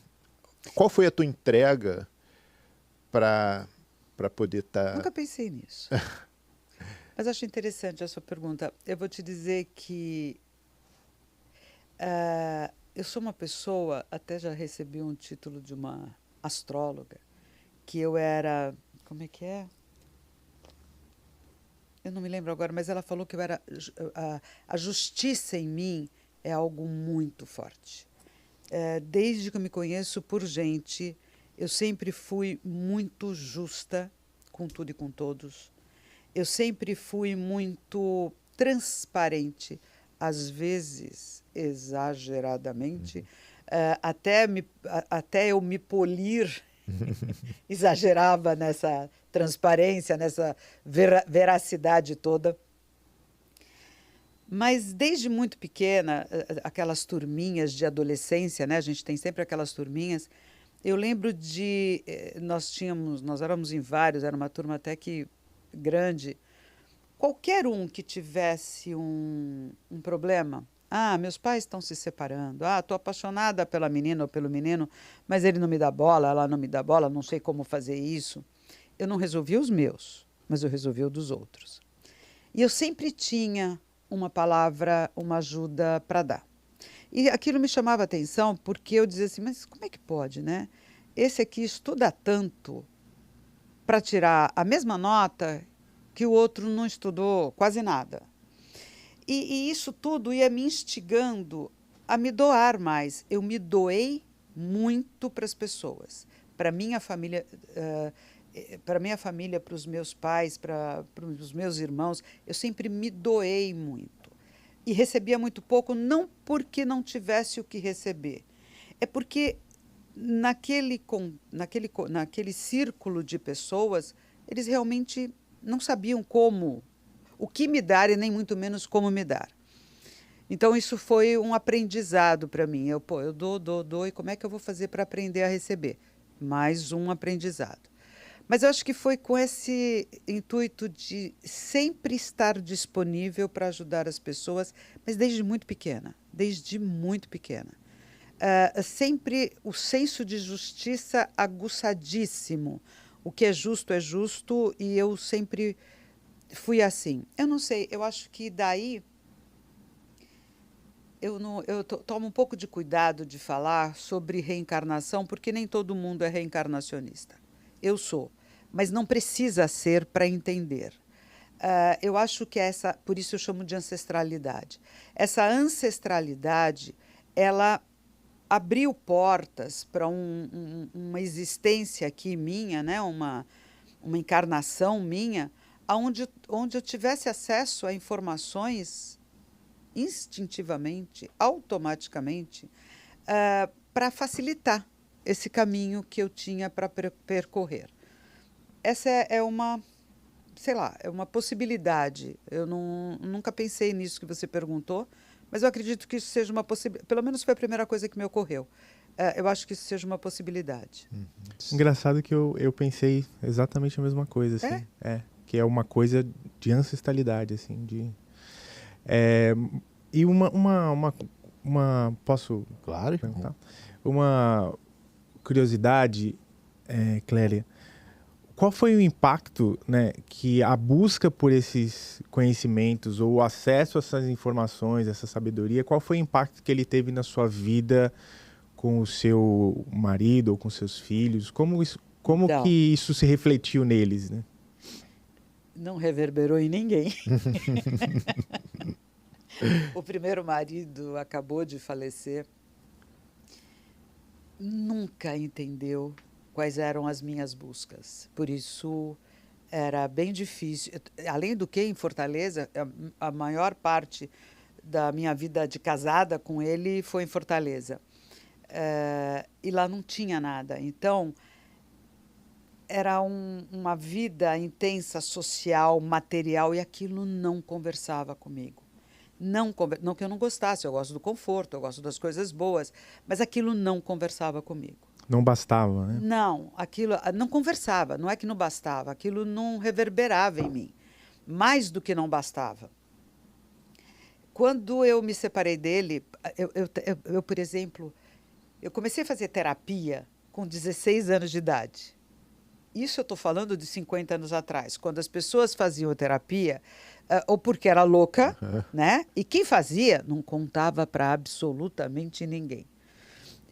qual foi a tua entrega para poder estar... Nunca pensei nisso. Mas acho interessante a sua pergunta. Eu vou te dizer que eu sou uma pessoa, até já recebi um título de uma astróloga, que eu era... Como é que é? Eu não me lembro agora, mas ela falou que eu era... A justiça em mim é algo muito forte. Desde que eu me conheço por gente, eu sempre fui muito justa com tudo e com todos. Eu sempre fui muito transparente, às vezes exageradamente, até eu me polir, exagerava nessa transparência, nessa veracidade toda. Mas desde muito pequena, aquelas turminhas de adolescência, né? A gente tem sempre aquelas turminhas. Eu lembro de... Nós éramos em vários, era uma turma até que grande. Qualquer um que tivesse um problema... meus pais estão se separando. Estou apaixonada pela menina ou pelo menino, mas ele não me dá bola, ela não me dá bola, não sei como fazer isso. Eu não resolvia os meus, mas eu resolvia o dos outros. E eu sempre tinha uma palavra, uma ajuda para dar. E aquilo me chamava a atenção porque eu dizia assim, mas como é que pode, né? Esse aqui estuda tanto para tirar a mesma nota que o outro não estudou quase nada. E isso tudo ia me instigando a me doar mais. Eu me doei muito para as pessoas, para minha família, para os meus pais, para os meus irmãos. Eu sempre me doei muito. E recebia muito pouco, não porque não tivesse o que receber. É porque naquele círculo de pessoas, eles realmente não sabiam o que me dar e nem muito menos como me dar. Então, isso foi um aprendizado para mim. Eu dou, e como é que eu vou fazer para aprender a receber? Mais um aprendizado. Mas eu acho que foi com esse intuito de sempre estar disponível para ajudar as pessoas, mas desde muito pequena. Sempre o senso de justiça aguçadíssimo. O que é justo, e eu sempre fui assim. Eu não sei, eu acho que daí eu tomo um pouco de cuidado de falar sobre reencarnação, porque nem todo mundo é reencarnacionista. Eu sou, mas não precisa ser para entender. Eu acho que por isso eu chamo de ancestralidade. Essa ancestralidade, ela abriu portas para uma existência aqui minha, né? uma encarnação minha, onde eu tivesse acesso a informações instintivamente, automaticamente, para facilitar esse caminho que eu tinha para percorrer. Essa é uma possibilidade. Eu nunca pensei nisso que você perguntou, mas eu acredito que isso seja uma possibilidade. Pelo menos foi a primeira coisa que me ocorreu. Eu acho que isso seja uma possibilidade. Engraçado que eu pensei exatamente a mesma coisa, assim. Que é uma coisa de ancestralidade, assim, e uma posso... Claro. Perguntar? Uma curiosidade, Clélia. Qual foi o impacto, né, que a busca por esses conhecimentos ou o acesso a essas informações, essa sabedoria, qual foi o impacto que ele teve na sua vida com o seu marido ou com seus filhos? Como que isso se refletiu neles, né? Não reverberou em ninguém. O primeiro marido acabou de falecer. Nunca entendeu quais eram as minhas buscas. Por isso, era bem difícil. Além do que, em Fortaleza, a maior parte da minha vida de casada com ele foi em Fortaleza. E lá não tinha nada. Então, era uma vida intensa, social, material, e aquilo não conversava comigo. Não que eu não gostasse, eu gosto do conforto, eu gosto das coisas boas, mas aquilo não conversava comigo. Não bastava, né? Não, aquilo não conversava, não é que não bastava, aquilo não reverberava em mim, mais do que não bastava. Quando eu me separei dele, eu, por exemplo, eu comecei a fazer terapia com 16 anos de idade. Isso eu estou falando de 50 anos atrás, quando as pessoas faziam terapia, ou porque era louca, né? E quem fazia não contava para absolutamente ninguém.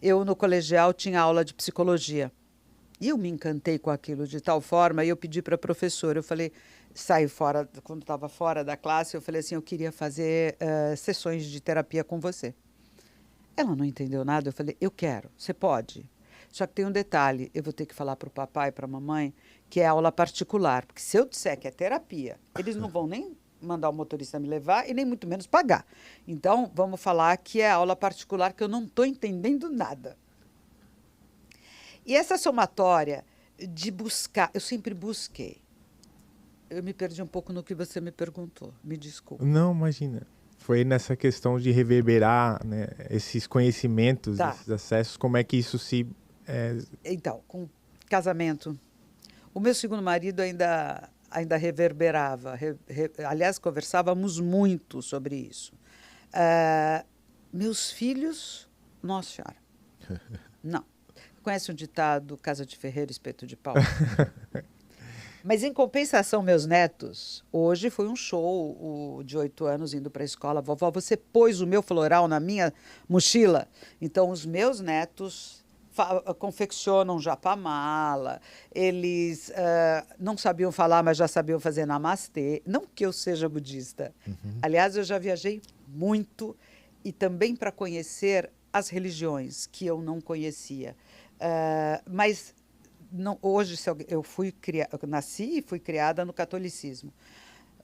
Eu, no colegial, tinha aula de psicologia. E eu me encantei com aquilo de tal forma, e eu pedi para a professora, eu falei, saí fora, quando estava fora da classe, eu falei assim, eu queria fazer sessões de terapia com você. Ela não entendeu nada, eu falei, eu quero, você pode. Só que tem um detalhe, eu vou ter que falar para o papai e para a mamãe que é aula particular, porque se eu disser que é terapia, eles não vão nem mandar o motorista me levar e nem muito menos pagar. Então, vamos falar que é aula particular, que eu não estou entendendo nada. E essa somatória de buscar, eu sempre busquei. Eu me perdi um pouco no que você me perguntou, me desculpe. Não, imagina. Foi nessa questão de reverberar, né, esses conhecimentos, esses acessos, como é que isso se... Então, com casamento, o meu segundo marido ainda reverberava. Aliás, conversávamos muito sobre isso. Meus filhos, nossa senhora, não. Conhece um ditado, casa de ferreiro, espeto de pau? Mas, em compensação, meus netos, hoje foi um show, o de 8 anos indo para a escola. Vovó, você pôs o meu floral na minha mochila? Então, os meus netos confeccionam japamala, eles não sabiam falar, mas já sabiam fazer namastê. Não que eu seja budista. Aliás, eu já viajei muito e também para conhecer as religiões que eu não conhecia. Mas não, hoje eu nasci e fui criada no catolicismo.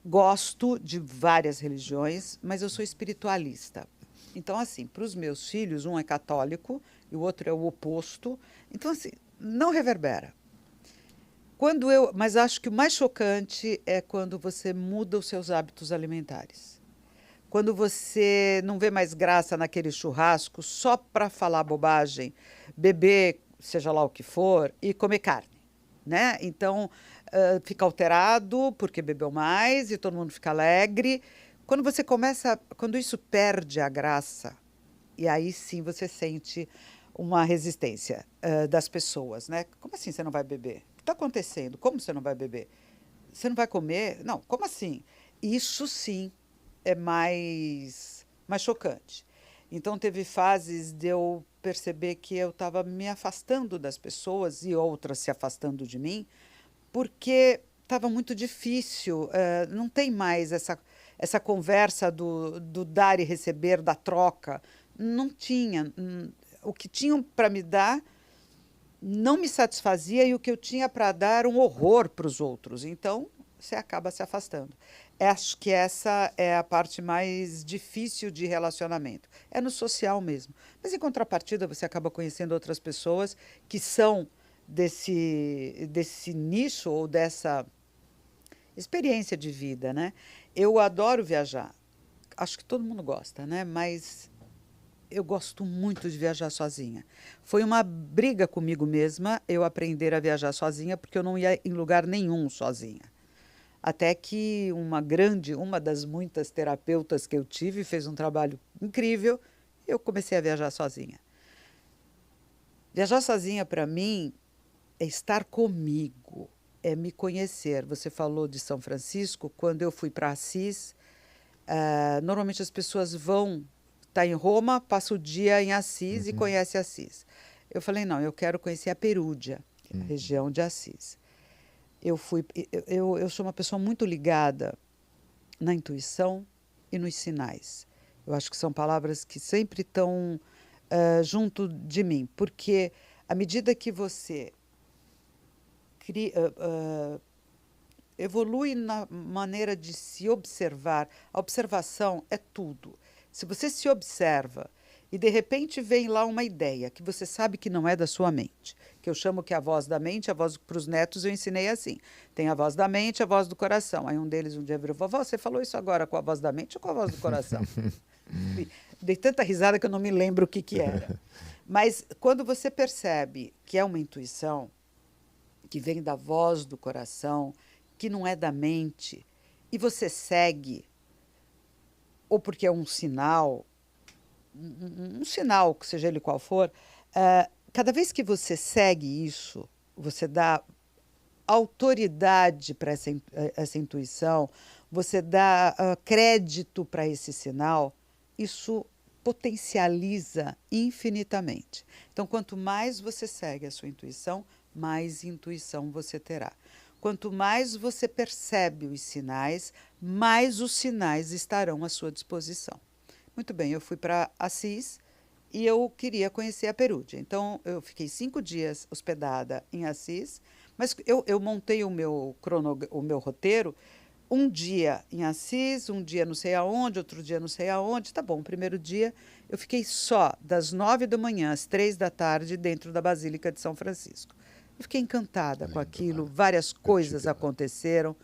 Gosto de várias religiões, mas eu sou espiritualista. Então, assim, para os meus filhos, um é católico e o outro é o oposto. Então, assim, não reverbera. Mas acho que o mais chocante é quando você muda os seus hábitos alimentares. Quando você não vê mais graça naquele churrasco só para falar bobagem, beber, seja lá o que for, e comer carne, né? Então, fica alterado porque bebeu mais e todo mundo fica alegre. Quando isso perde a graça, e aí sim você sente uma resistência das pessoas, né? Como assim você não vai beber? O que está acontecendo? Como você não vai beber? Você não vai comer? Não, como assim? Isso sim é mais chocante. Então, teve fases de eu perceber que eu estava me afastando das pessoas e outras se afastando de mim, porque estava muito difícil, não tem mais essa conversa do dar e receber, da troca. Não tinha. O que tinham para me dar não me satisfazia e o que eu tinha para dar era um horror para os outros. Então, você acaba se afastando. Acho que essa é a parte mais difícil de relacionamento. É no social mesmo. Mas, em contrapartida, você acaba conhecendo outras pessoas que são desse nicho ou dessa experiência de vida, né? Eu adoro viajar. Acho que todo mundo gosta, né? Mas eu gosto muito de viajar sozinha. Foi uma briga comigo mesma eu aprender a viajar sozinha, porque eu não ia em lugar nenhum sozinha. Até que uma das muitas terapeutas que eu tive fez um trabalho incrível e eu comecei a viajar sozinha. Viajar sozinha, para mim, é estar comigo, é me conhecer. Você falou de São Francisco. Quando eu fui para Assis, normalmente as pessoas vão estar em Roma, passa o dia em Assis e conhece Assis. Eu falei, não, eu quero conhecer a Perúdia, a região de Assis. Eu sou uma pessoa muito ligada na intuição e nos sinais. Eu acho que são palavras que sempre estão junto de mim, porque à medida que você evolui na maneira de se observar. A observação é tudo. Se você se observa e de repente vem lá uma ideia que você sabe que não é da sua mente, que eu chamo que é a voz da mente, a voz para os netos eu ensinei assim. Tem a voz da mente, a voz do coração. Aí um deles um dia virou: vovó, você falou isso agora com a voz da mente ou com a voz do coração? Dei tanta risada que eu não me lembro o que era. Mas quando você percebe que é uma intuição, que vem da voz do coração, que não é da mente, e você segue, ou porque é um sinal, um sinal, que seja ele qual for, cada vez que você segue isso, você dá autoridade para essa intuição, você dá crédito para esse sinal, isso potencializa infinitamente. Então, quanto mais você segue a sua intuição, mais intuição você terá. Quanto mais você percebe os sinais, mais os sinais estarão à sua disposição. Muito bem, eu fui para Assis e eu queria conhecer a Perúdia. Então, eu fiquei 5 dias hospedada em Assis, mas eu montei o meu roteiro, um dia em Assis, um dia não sei aonde, outro dia não sei aonde. Tá bom, o primeiro dia eu fiquei só das 9 da manhã às 3 da tarde dentro da Basílica de São Francisco. Eu fiquei encantada com aquilo, várias coisas aconteceram.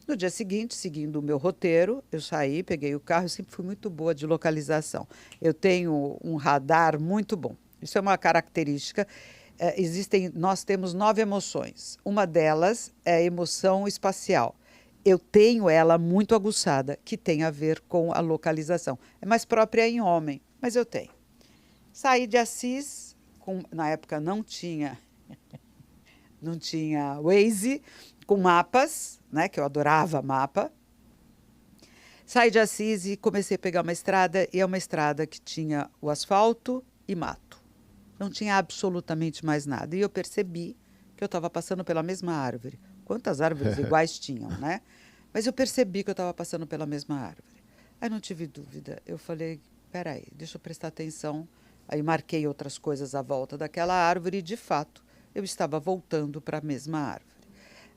No dia seguinte, seguindo o meu roteiro, eu saí, peguei o carro, eu sempre fui muito boa de localização. Eu tenho um radar muito bom. Isso é uma característica. Nós temos 9 emoções. Uma delas é a emoção espacial. Eu tenho ela muito aguçada, que tem a ver com a localização. É mais própria em homem, mas eu tenho. Saí de Assis, na época não tinha Waze, com mapas, né, que eu adorava mapa. Saí de Assis e comecei a pegar uma estrada, e é uma estrada que tinha o asfalto e mato. Não tinha absolutamente mais nada. E eu percebi que eu estava passando pela mesma árvore. Quantas árvores iguais tinham, né? Mas eu percebi que eu estava passando pela mesma árvore. Aí não tive dúvida. Eu falei, peraí, deixa eu prestar atenção. Aí marquei outras coisas à volta daquela árvore e, de fato, eu estava voltando para a mesma árvore.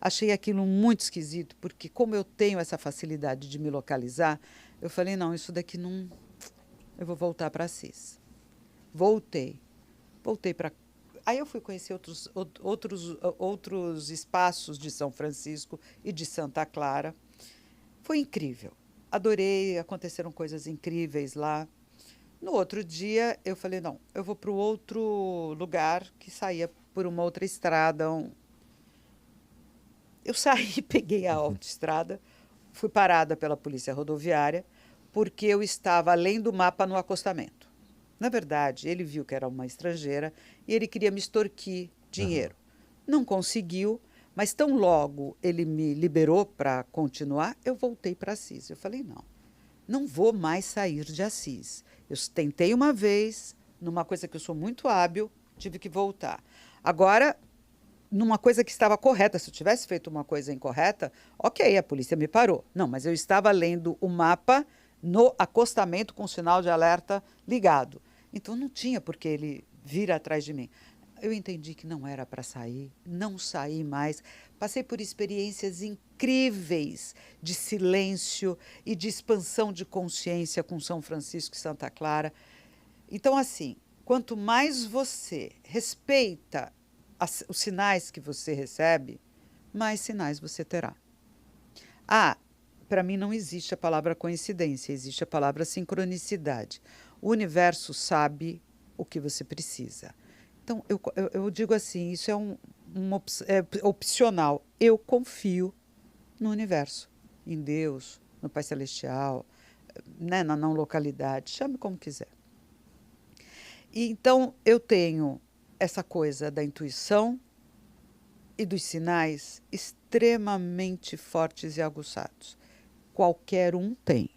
Achei aquilo muito esquisito, porque como eu tenho essa facilidade de me localizar, eu falei, não, isso daqui não... Eu vou voltar para Assis. Voltei para... Aí eu fui conhecer outros espaços de São Francisco e de Santa Clara. Foi incrível. Adorei, aconteceram coisas incríveis lá. No outro dia, eu falei, não, eu vou para o outro lugar que saía por uma outra estrada. Eu saí, peguei a autoestrada, fui parada pela polícia rodoviária, porque eu estava além do mapa no acostamento. Na verdade, ele viu que era uma estrangeira e ele queria me extorquir dinheiro. Não conseguiu, mas tão logo ele me liberou para continuar, eu voltei para Assis. Eu falei, não vou mais sair de Assis. Eu tentei uma vez, numa coisa que eu sou muito hábil, tive que voltar. Agora, numa coisa que estava correta, se eu tivesse feito uma coisa incorreta, ok, a polícia me parou. Não, mas eu estava lendo o mapa no acostamento com o sinal de alerta ligado. Então, não tinha por que ele vir atrás de mim. Eu entendi que não era para sair, não saí mais. Passei por experiências incríveis de silêncio e de expansão de consciência com São Francisco e Santa Clara. Então, assim, quanto mais você respeita os sinais que você recebe, mais sinais você terá. Para mim não existe a palavra coincidência, existe a palavra sincronicidade. O universo sabe o que você precisa. Então, eu digo assim, isso é opcional. Eu confio no universo, em Deus, no Pai Celestial, né, na não localidade, chame como quiser. E, então, eu tenho essa coisa da intuição e dos sinais extremamente fortes e aguçados. Qualquer um tem.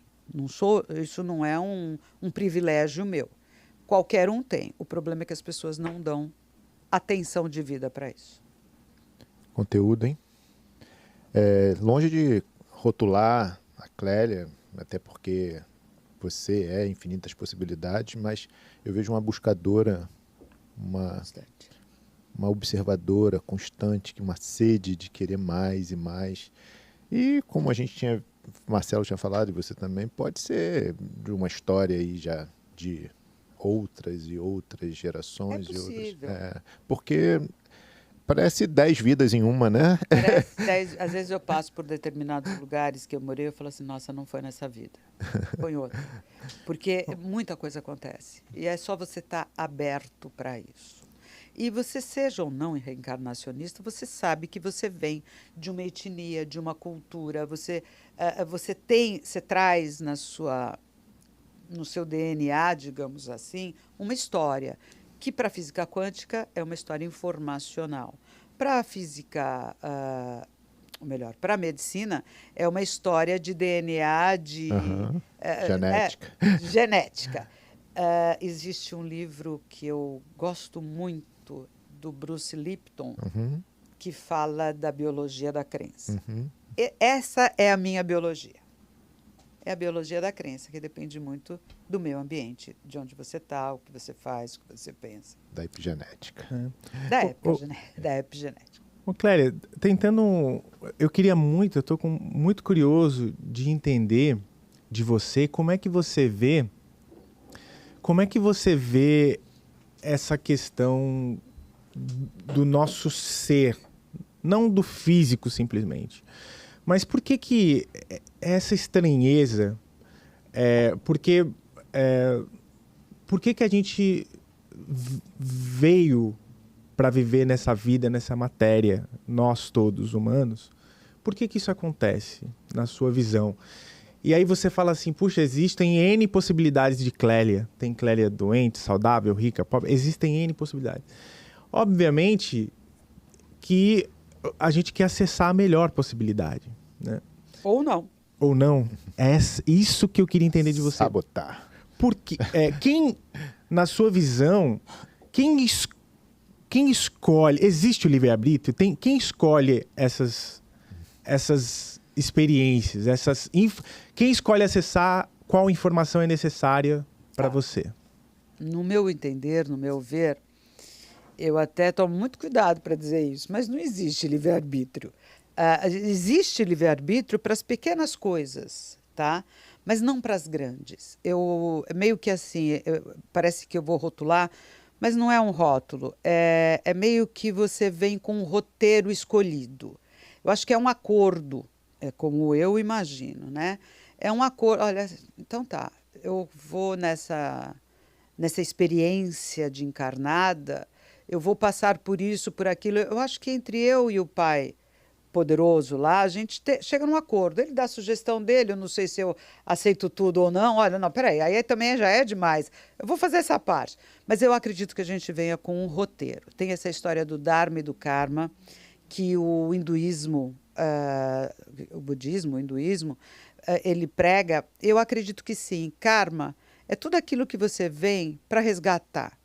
Isso não é um privilégio meu. Qualquer um tem. O problema é que as pessoas não dão atenção de vida para isso. Conteúdo, hein? Longe de rotular a Clélia, até porque você é infinitas possibilidades, mas eu vejo uma buscadora, uma uma observadora constante, uma sede de querer mais e mais. E como Marcelo tinha falado, e você também, pode ser de uma história aí já de outras e outras gerações. É possível. Porque parece 10 vidas em uma, né? Às vezes eu passo por determinados lugares que eu morei, eu falo assim, nossa, não foi nessa vida, foi em outra. Porque muita coisa acontece. E é só você estar aberto para isso. E você seja ou não reencarnacionista, você sabe que você vem de uma etnia, de uma cultura, você traz no seu DNA, digamos assim, uma história, que para a física quântica é uma história informacional. Para a física, para a medicina, é uma história de DNA, genética. Genética. Existe um livro que eu gosto muito, do Bruce Lipton, que fala da biologia da crença. Essa é a minha biologia. É a biologia da crença, que depende muito do meio ambiente, de onde você está, o que você faz, o que você pensa. Da epigenética. Da epigenética. Ô, Clélia, eu queria muito, eu estou muito curioso de entender de você, como é que você vê essa questão do nosso ser, não do físico simplesmente, mas por que essa estranheza, por que a gente veio para viver nessa vida, nessa matéria, nós todos humanos? Por que isso acontece, na sua visão? E aí você fala assim, puxa, existem N possibilidades de Clélia. Tem Clélia doente, saudável, rica, pobre. Existem N possibilidades. Obviamente que a gente quer acessar a melhor possibilidade, né? Ou não. Ou não. É isso que eu queria entender de você. Sabotar. Porque na sua visão, quem escolhe... Existe o livre-arbítrio? Quem escolhe essas experiências? Quem escolhe acessar qual informação é necessária para você? No meu entender, no meu ver, eu até tomo muito cuidado para dizer isso, mas não existe livre-arbítrio. Existe livre-arbítrio para as pequenas coisas, tá? Mas não para as grandes. Meio que assim, parece que eu vou rotular, mas não é um rótulo. É meio que você vem com um roteiro escolhido. Eu acho que é um acordo, é como eu imagino, né? É um acordo. Olha, então tá, eu vou nessa experiência de encarnada, eu vou passar por isso, por aquilo. Eu acho que entre eu e o Pai poderoso lá, a gente chega num acordo. Ele dá a sugestão dele, eu não sei se eu aceito tudo ou não. Olha, não, peraí, aí também já é demais. Eu vou fazer essa parte. Mas eu acredito que a gente venha com um roteiro. Tem essa história do Dharma e do Karma, que o hinduísmo, o budismo, o hinduísmo, ele prega. Eu acredito que sim. Karma é tudo aquilo que você vem para resgatar.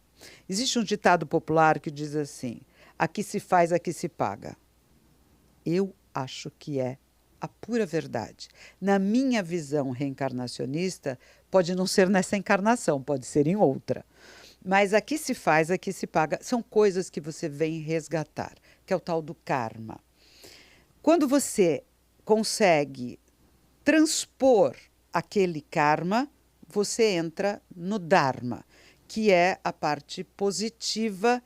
Existe um ditado popular que diz assim, aqui se faz, aqui se paga. Eu acho que é a pura verdade. Na minha visão reencarnacionista, pode não ser nessa encarnação, pode ser em outra. Mas aqui se faz, aqui se paga. São coisas que você vem resgatar, que é o tal do karma. Quando você consegue transpor aquele karma, você entra no Dharma, que é a parte positiva,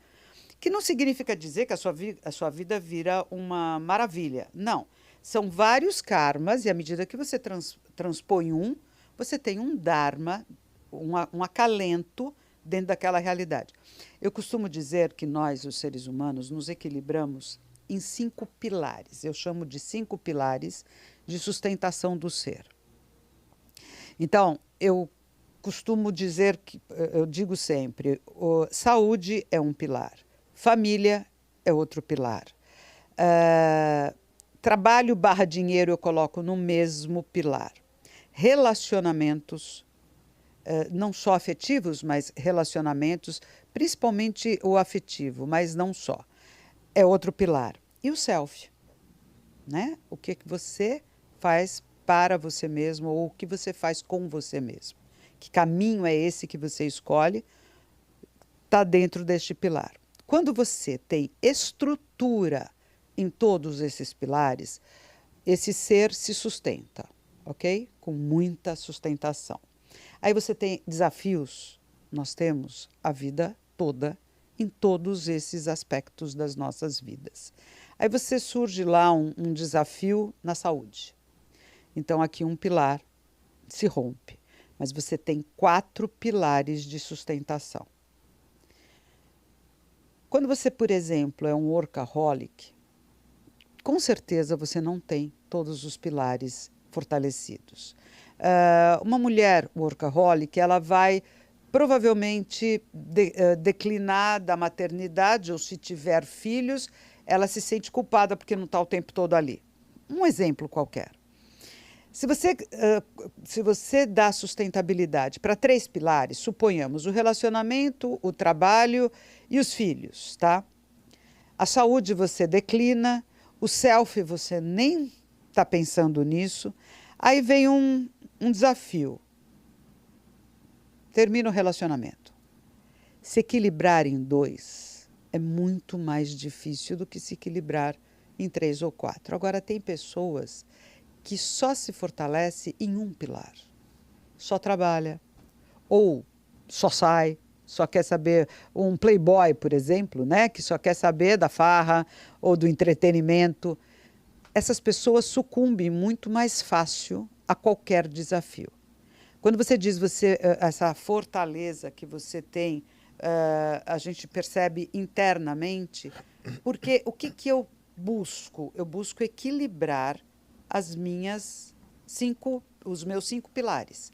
que não significa dizer que a sua vida vira uma maravilha. Não. São vários karmas, e à medida que você transpõe você tem um Dharma, um acalento dentro daquela realidade. Eu costumo dizer que nós, os seres humanos, nos equilibramos em 5 pilares. Eu chamo de 5 pilares de sustentação do ser. Então, eu costumo dizer, eu digo sempre, saúde é um pilar, família é outro pilar. Trabalho / dinheiro eu coloco no mesmo pilar. Relacionamentos, não só afetivos, mas relacionamentos, principalmente o afetivo, mas não só. É outro pilar. E o self, né? O que você faz para você mesmo ou o que você faz com você mesmo. Que caminho é esse que você escolhe? Está dentro deste pilar. Quando você tem estrutura em todos esses pilares, esse ser se sustenta, ok? Com muita sustentação. Aí você tem desafios, nós temos a vida toda em todos esses aspectos das nossas vidas. Aí você surge lá um desafio na saúde. Então aqui um pilar se rompe, mas você tem 4 pilares de sustentação. Quando você, por exemplo, é um workaholic, com certeza você não tem todos os pilares fortalecidos. Uma mulher workaholic, ela vai provavelmente declinar da maternidade, ou se tiver filhos, ela se sente culpada porque não está o tempo todo ali. Um exemplo qualquer. Se você dá sustentabilidade para 3 pilares, suponhamos o relacionamento, o trabalho e os filhos, tá? A saúde você declina, o self você nem está pensando nisso. Aí vem um desafio. Termina o relacionamento. Se equilibrar em 2 é muito mais difícil do que se equilibrar em 3 ou 4. Agora, tem pessoas que só se fortalece em um pilar. Só trabalha, ou só sai, só quer saber, um playboy, por exemplo, né, que só quer saber da farra ou do entretenimento. Essas pessoas sucumbem muito mais fácil a qualquer desafio. Quando você diz essa fortaleza que você tem, a gente percebe internamente, porque o que eu busco? Eu busco equilibrar os meus 5 pilares,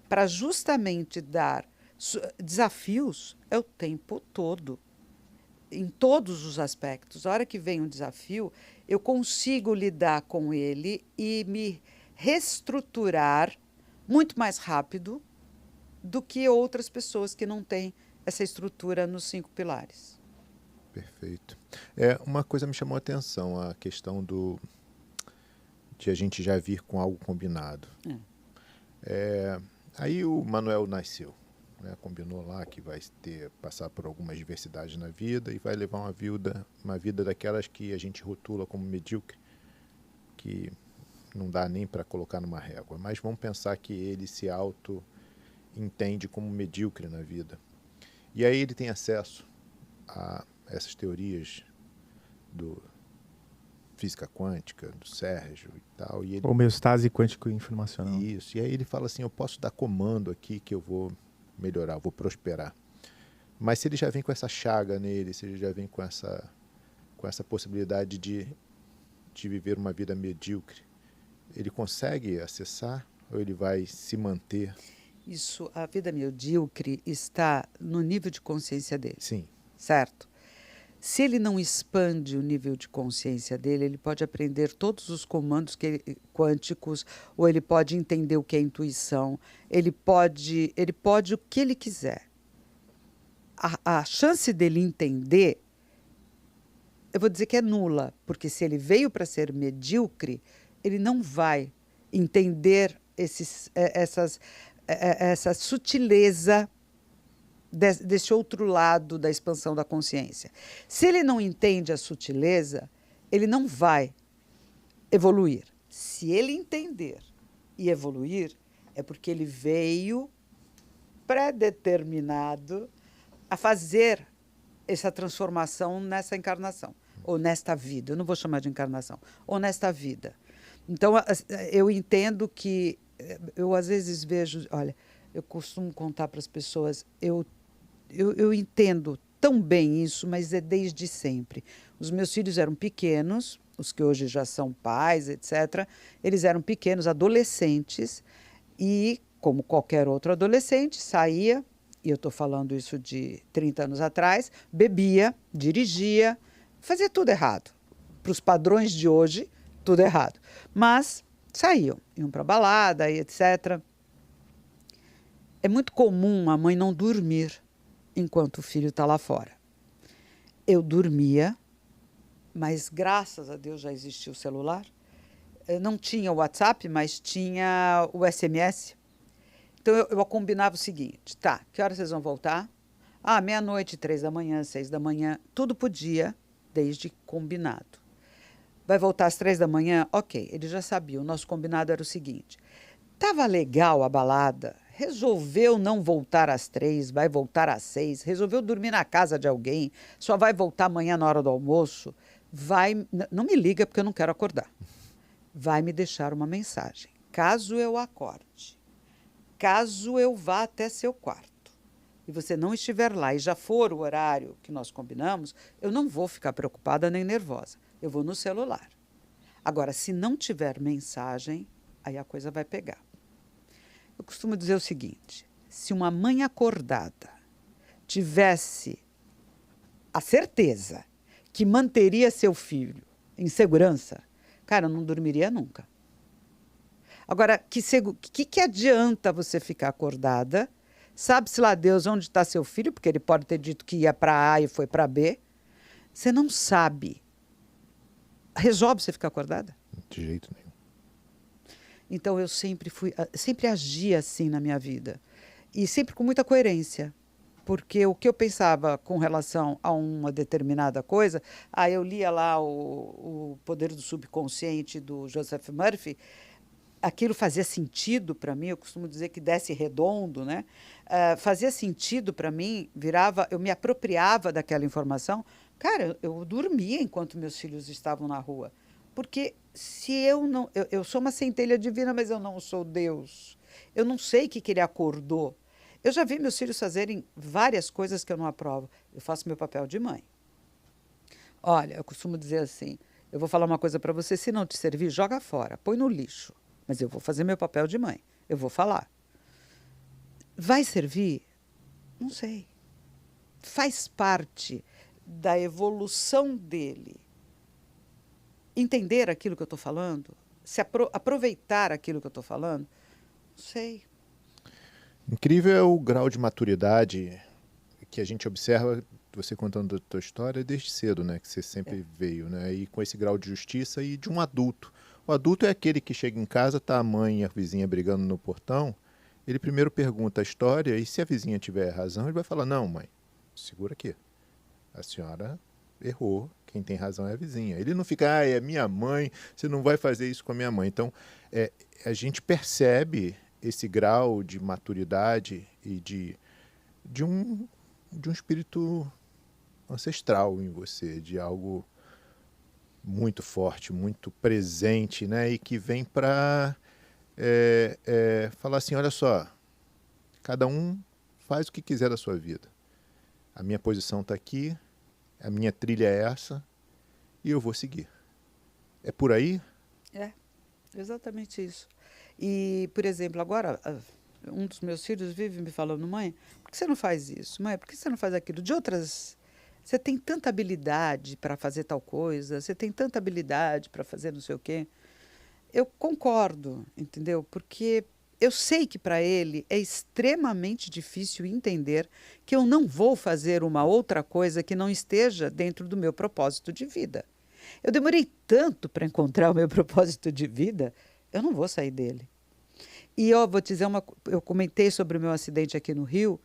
para justamente dar desafios o tempo todo, em todos os aspectos. A hora que vem um desafio, eu consigo lidar com ele e me reestruturar muito mais rápido do que outras pessoas que não têm essa estrutura nos 5 pilares. Perfeito. Uma coisa me chamou a atenção, a questão de a gente já vir com algo combinado. Aí o Manuel nasceu, né? Combinou lá que vai passar por algumas diversidades na vida e vai levar uma vida daquelas que a gente rotula como medíocre, que não dá nem para colocar numa régua. Mas vamos pensar que ele se auto-entende como medíocre na vida. E aí ele tem acesso a essas teorias do física quântica, do Sérgio e tal. E ele, homeostase quântico informacional. Isso. E aí ele fala assim, eu posso dar comando aqui que eu vou melhorar, eu vou prosperar. Mas se ele já vem com essa chaga nele, se ele já vem com essa possibilidade de viver uma vida medíocre, ele consegue acessar ou ele vai se manter? Isso, a vida medíocre está no nível de consciência dele. Sim. Certo? Se ele não expande o nível de consciência dele, ele pode aprender todos os comandos quânticos, ou ele pode entender o que é intuição, ele pode o que ele quiser. A chance dele entender, eu vou dizer que é nula, porque se ele veio para ser medíocre, ele não vai entender essa sutileza desse outro lado da expansão da consciência. Se ele não entende a sutileza, ele não vai evoluir. Se ele entender e evoluir, é porque ele veio predeterminado a fazer essa transformação nessa encarnação, ou nesta vida. Eu não vou chamar de encarnação, ou nesta vida. Então, eu entendo que, eu às vezes vejo, olha, eu costumo contar para as pessoas, eu entendo tão bem isso, mas é desde sempre. Os meus filhos eram pequenos, os que hoje já são pais, etc. Eles eram pequenos, adolescentes, e, como qualquer outro adolescente, saía, e eu estou falando isso de 30 anos atrás, bebia, dirigia, fazia tudo errado. Para os padrões de hoje, tudo errado. Mas saíam, iam para a balada, e etc. É muito comum a mãe não dormir enquanto o filho está lá fora. Eu dormia, mas graças a Deus já existia o celular. Não tinha o WhatsApp, mas tinha o SMS. Então eu combinava o seguinte, tá, que horas vocês vão voltar? Ah, meia-noite, 3 da manhã, 6 da manhã, tudo podia, desde combinado. Vai voltar às 3 da manhã? Ok, ele já sabia. O nosso combinado era o seguinte: tava legal a balada, resolveu não voltar às 3, vai voltar às 6, resolveu dormir na casa de alguém, só vai voltar amanhã na hora do almoço, não me liga porque eu não quero acordar. Vai me deixar uma mensagem. Caso eu acorde, caso eu vá até seu quarto e você não estiver lá e já for o horário que nós combinamos, eu não vou ficar preocupada nem nervosa. Eu vou no celular. Agora, se não tiver mensagem, aí a coisa vai pegar. Eu costumo dizer o seguinte: se uma mãe acordada tivesse a certeza que manteria seu filho em segurança, cara, eu não dormiria nunca. Agora, que adianta você ficar acordada? Sabe-se lá Deus onde está seu filho, porque ele pode ter dito que ia para A e foi para B. Você não sabe. Resolve você ficar acordada? De jeito nenhum. Então, eu sempre agi assim na minha vida. E sempre com muita coerência. Porque o que eu pensava com relação a uma determinada coisa, eu lia lá o Poder do Subconsciente do Joseph Murphy, aquilo fazia sentido para mim, eu costumo dizer que desce redondo, né? Fazia sentido para mim, eu me apropriava daquela informação. Cara, eu dormia enquanto meus filhos estavam na rua. Porque se eu não... Eu sou uma centelha divina, mas eu não sou Deus. Eu não sei o que ele acordou. Eu já vi meus filhos fazerem várias coisas que eu não aprovo. Eu faço meu papel de mãe. Olha, eu costumo dizer assim, eu vou falar uma coisa para você, se não te servir, joga fora, põe no lixo. Mas eu vou fazer meu papel de mãe. Eu vou falar. Vai servir? Não sei. Faz parte da evolução dele entender aquilo que eu estou falando? Aproveitar aquilo que eu estou falando? Não sei. Incrível é o grau de maturidade que a gente observa, você contando a tua história, desde cedo, né? Que você sempre veio, né? E com esse grau de justiça e de um adulto. O adulto é aquele que chega em casa, tá a mãe e a vizinha brigando no portão, ele primeiro pergunta a história e se a vizinha tiver razão, ele vai falar, não, mãe, segura aqui. A senhora errou, quem tem razão é a vizinha. Ele não fica, é minha mãe, você não vai fazer isso com a minha mãe. Então, a gente percebe esse grau de maturidade e de um espírito ancestral em você, de algo muito forte, muito presente, né? E que vem para falar assim, olha só, cada um faz o que quiser da sua vida. A minha posição está aqui, a minha trilha é essa e eu vou seguir. É por aí? É, exatamente isso. E, por exemplo, agora, um dos meus filhos vive me falando, mãe, por que você não faz isso? Mãe, por que você não faz aquilo? De outras... Você tem tanta habilidade para fazer tal coisa, você tem tanta habilidade para fazer não sei o quê. Eu concordo, entendeu? Porque eu sei que para ele é extremamente difícil entender que eu não vou fazer uma outra coisa que não esteja dentro do meu propósito de vida. Eu demorei tanto para encontrar o meu propósito de vida, eu não vou sair dele. E eu vou te dizer eu comentei sobre o meu acidente aqui no Rio,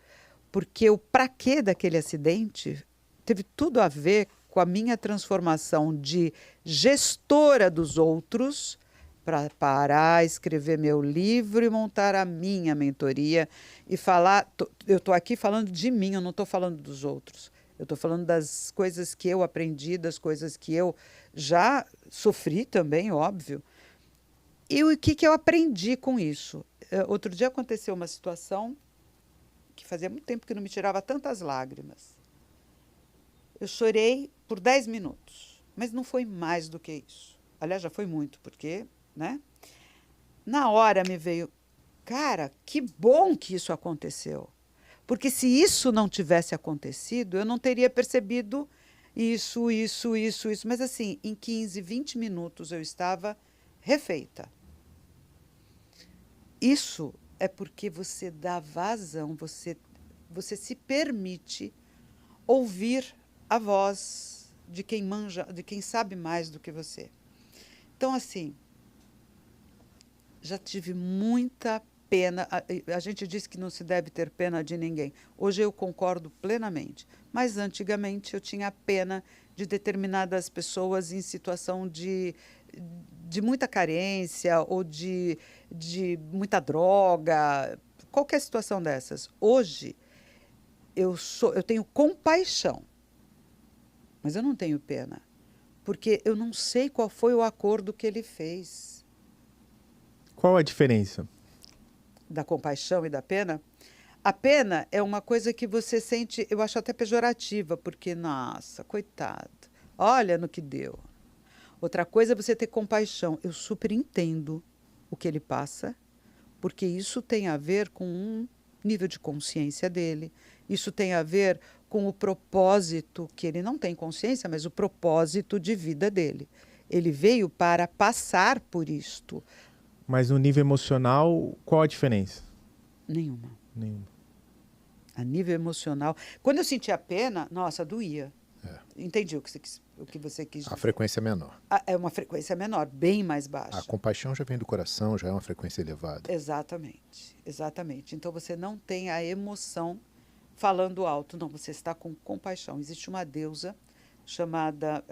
porque o pra quê daquele acidente teve tudo a ver com a minha transformação de gestora dos outros para parar, escrever meu livro e montar a minha mentoria e falar... Eu estou aqui falando de mim, eu não estou falando dos outros. Eu estou falando das coisas que eu aprendi, das coisas que eu já sofri também, óbvio. E o que eu aprendi com isso? Outro dia aconteceu uma situação que fazia muito tempo que não me tirava tantas lágrimas. Eu chorei por 10 minutos, mas não foi mais do que isso. Aliás, já foi muito, porque, né? Na hora me veio, cara, que bom que isso aconteceu. Porque se isso não tivesse acontecido, eu não teria percebido isso. Mas assim, em 15, 20 minutos eu estava refeita. Isso é porque você dá vazão, você se permite ouvir a voz de quem manja, de quem sabe mais do que você. Então, assim, já tive muita pena. A gente diz que não se deve ter pena de ninguém. Hoje eu concordo plenamente. Mas antigamente eu tinha pena de determinadas pessoas em situação de muita carência ou de muita droga, qualquer situação dessas. Hoje eu tenho compaixão, mas eu não tenho pena, porque eu não sei qual foi o acordo que ele fez. Qual a diferença Da compaixão e da pena? A pena é uma coisa que você sente, eu acho até pejorativa, porque, nossa, coitado, olha no que deu. Outra coisa é você ter compaixão. Eu super entendo o que ele passa, porque isso tem a ver com um nível de consciência dele, isso tem a ver com o propósito, que ele não tem consciência, mas o propósito de vida dele. Ele veio para passar por isto. Mas no nível emocional, qual a diferença? Nenhuma. Nenhuma. A nível emocional. Quando eu sentia pena, nossa, doía. Entendi o que você quis dizer. A frequência é menor. É uma frequência menor, bem mais baixa. A compaixão já vem do coração, já é uma frequência elevada. Exatamente, exatamente. Então você não tem a emoção falando alto, não, você está com compaixão. Existe uma deusa chamada,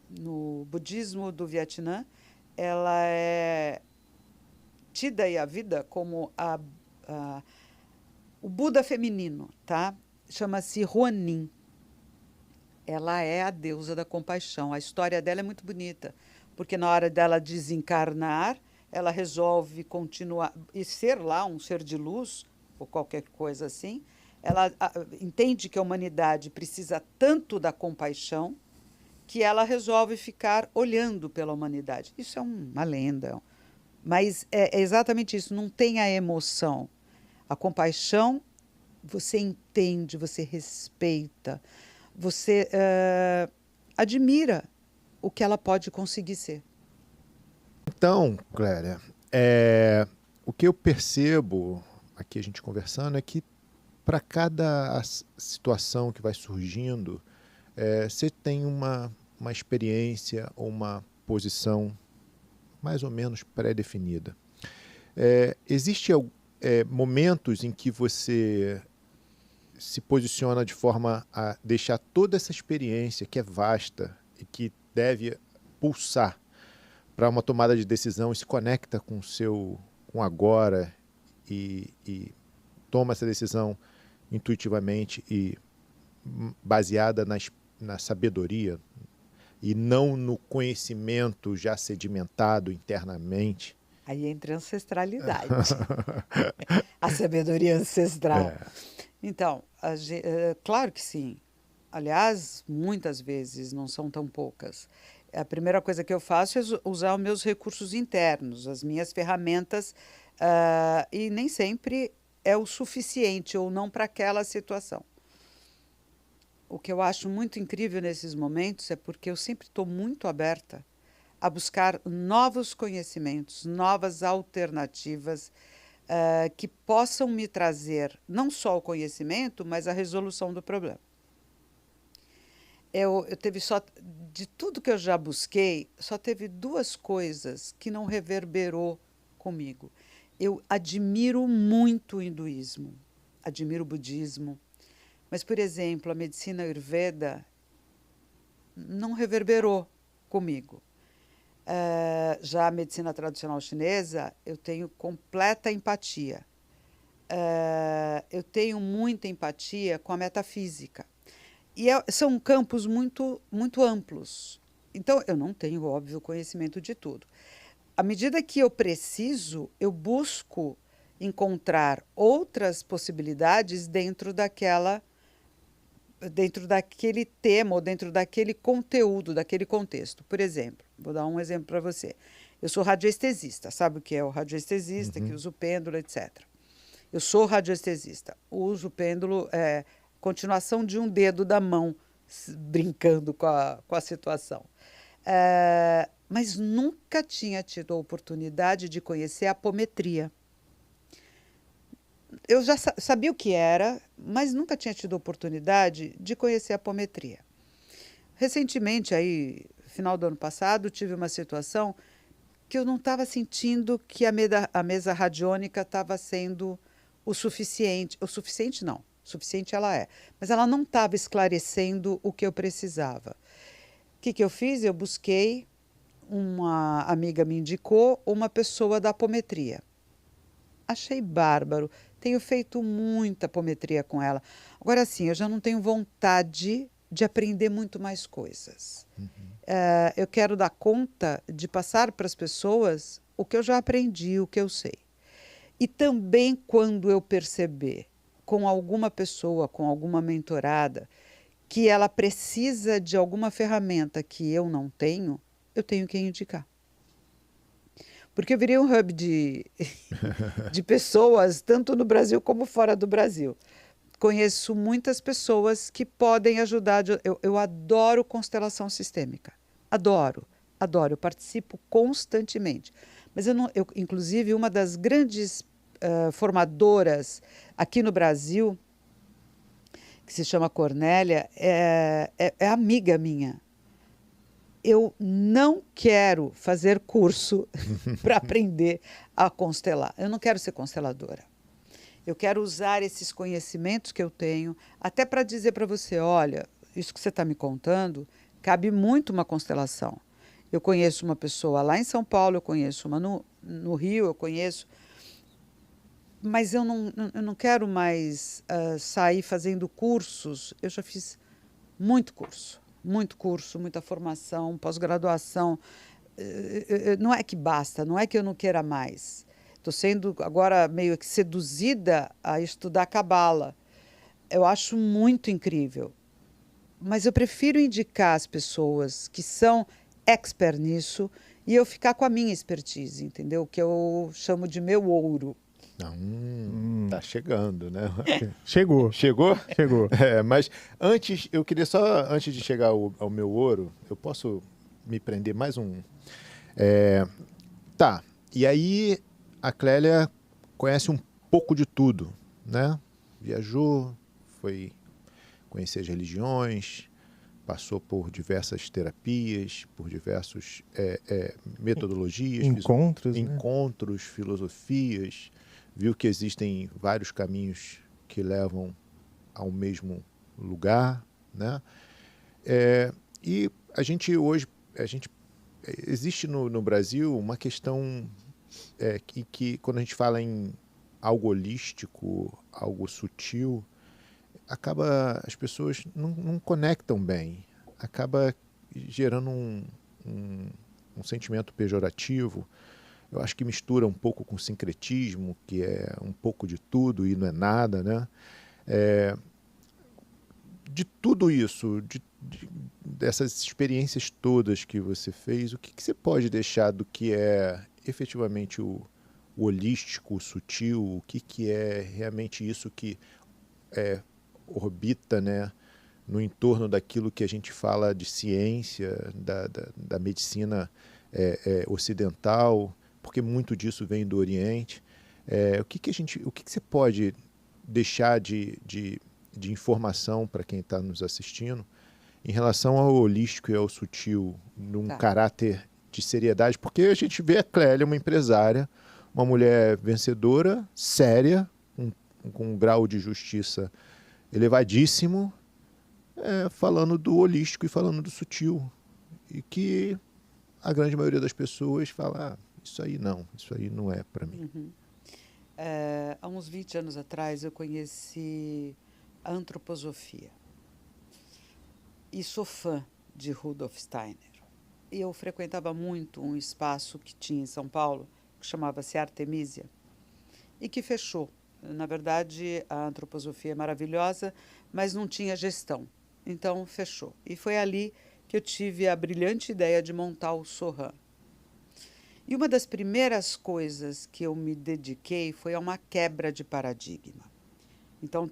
no budismo do Vietnã, ela é tida aí a vida como o Buda feminino, tá? Chama-se Huanin. Ela é a deusa da compaixão. A história dela é muito bonita, porque na hora dela desencarnar, ela resolve continuar e ser lá um ser de luz, ou qualquer coisa assim. Ela entende que a humanidade precisa tanto da compaixão que ela resolve ficar olhando pela humanidade. Isso é uma lenda, mas é exatamente isso, não tem a emoção. A compaixão, você entende, você respeita, você admira o que ela pode conseguir ser. Então, Clélia, o que eu percebo aqui a gente conversando é que para cada situação que vai surgindo, você tem uma experiência ou uma posição mais ou menos pré-definida. Existem momentos em que você se posiciona de forma a deixar toda essa experiência que é vasta e que deve pulsar para uma tomada de decisão e se conecta com agora e toma essa decisão intuitivamente e baseada na sabedoria e não no conhecimento já sedimentado internamente. Aí entra a ancestralidade, a sabedoria ancestral. Então, claro que sim. Aliás, muitas vezes, não são tão poucas. A primeira coisa que eu faço é usar os meus recursos internos, as minhas ferramentas, e nem sempre é o suficiente ou não para aquela situação. O que eu acho muito incrível nesses momentos é porque eu sempre estou muito aberta a buscar novos conhecimentos, novas alternativas que possam me trazer não só o conhecimento, mas a resolução do problema. Eu teve só, de tudo que eu já busquei, só teve duas coisas que não reverberou comigo. Eu admiro muito o hinduísmo, admiro o budismo, mas, por exemplo, a medicina Ayurveda não reverberou comigo. Já a medicina tradicional chinesa, eu tenho completa empatia. Eu tenho muita empatia com a metafísica. E são campos muito, muito amplos. Então, eu não tenho, óbvio, conhecimento de tudo. À medida que eu preciso, eu busco encontrar outras possibilidades dentro daquele tema ou dentro daquele conteúdo, daquele contexto. Por exemplo, vou dar um exemplo para você. Eu sou radioestesista, sabe o que é o radioestesista, que usa o pêndulo, etc. Eu sou radioestesista, uso o pêndulo, continuação de um dedo da mão, brincando com a situação. Mas nunca tinha tido a oportunidade de conhecer a apometria. Eu já sabia o que era, mas nunca tinha tido a oportunidade de conhecer a apometria. Recentemente, aí, final do ano passado, tive uma situação porque eu não estava sentindo que a mesa radiônica estava sendo o suficiente. O suficiente não, o suficiente ela é, mas ela não estava esclarecendo o que eu precisava. O que eu fiz? Eu busquei, uma amiga me indicou uma pessoa da apometria. Achei bárbaro, tenho feito muita apometria com ela. Agora sim, eu já não tenho vontade de aprender muito mais coisas. Eu quero dar conta de passar para as pessoas o que eu já aprendi, o que eu sei. E também quando eu perceber com alguma pessoa, com alguma mentorada, que ela precisa de alguma ferramenta que eu não tenho, eu tenho que indicar. Porque eu virei um hub de pessoas, tanto no Brasil como fora do Brasil. Conheço muitas pessoas que podem ajudar. Eu adoro constelação sistêmica. Adoro, adoro. Eu participo constantemente. Mas inclusive, uma das grandes formadoras aqui no Brasil, que se chama Cornélia, é amiga minha. Eu não quero fazer curso para aprender a constelar. Eu não quero ser consteladora. Eu quero usar esses conhecimentos que eu tenho até para dizer para você, olha, isso que você está me contando, cabe muito uma constelação. Eu conheço uma pessoa lá em São Paulo, eu conheço uma no Rio, eu conheço... Mas eu não quero mais sair fazendo cursos. Eu já fiz muito curso, muita formação, pós-graduação. Não é que basta, não é que eu não queira mais. Estou sendo agora meio que seduzida a estudar cabala. Eu acho muito incrível. Mas eu prefiro indicar as pessoas que são expert nisso e eu ficar com a minha expertise, entendeu? Que eu chamo de meu ouro. Tá chegando, né? Chegou. Chegou? Chegou. Mas antes, eu queria só, antes de chegar ao meu ouro, eu posso me prender mais um... Tá, e aí a Clélia conhece um pouco de tudo, né? Viajou, foi conhecer as religiões, passou por diversas terapias, por diversas metodologias, encontros, filosofias, viu que existem vários caminhos que levam ao mesmo lugar, né? E a gente hoje, existe no Brasil uma questão que quando a gente fala em algo holístico, algo sutil, as pessoas não conectam bem, acaba gerando um sentimento pejorativo. Eu acho que mistura um pouco com sincretismo, que é um pouco de tudo e não é nada, né? De tudo isso, dessas experiências todas que você fez, o que você pode deixar do que é efetivamente o holístico, o sutil, o que é realmente isso que orbita, né, no entorno daquilo que a gente fala de ciência, da medicina ocidental, porque muito disso vem do Oriente. O que você pode deixar de informação para quem está nos assistindo em relação ao holístico e ao sutil, num caráter de seriedade? Porque a gente vê a Clélia, uma empresária, uma mulher vencedora, séria, com um grau de justiça elevadíssimo, falando do holístico e falando do sutil. E que a grande maioria das pessoas fala, isso aí não é para mim. Uhum. Há uns 20 anos atrás eu conheci a antroposofia. E sou fã de Rudolf Steiner. E eu frequentava muito um espaço que tinha em São Paulo, que chamava-se Artemisia, e que fechou. Na verdade, a antroposofia é maravilhosa, mas não tinha gestão. Então, fechou. E foi ali que eu tive a brilhante ideia de montar o Sohan. E uma das primeiras coisas que eu me dediquei foi a uma quebra de paradigma. Então,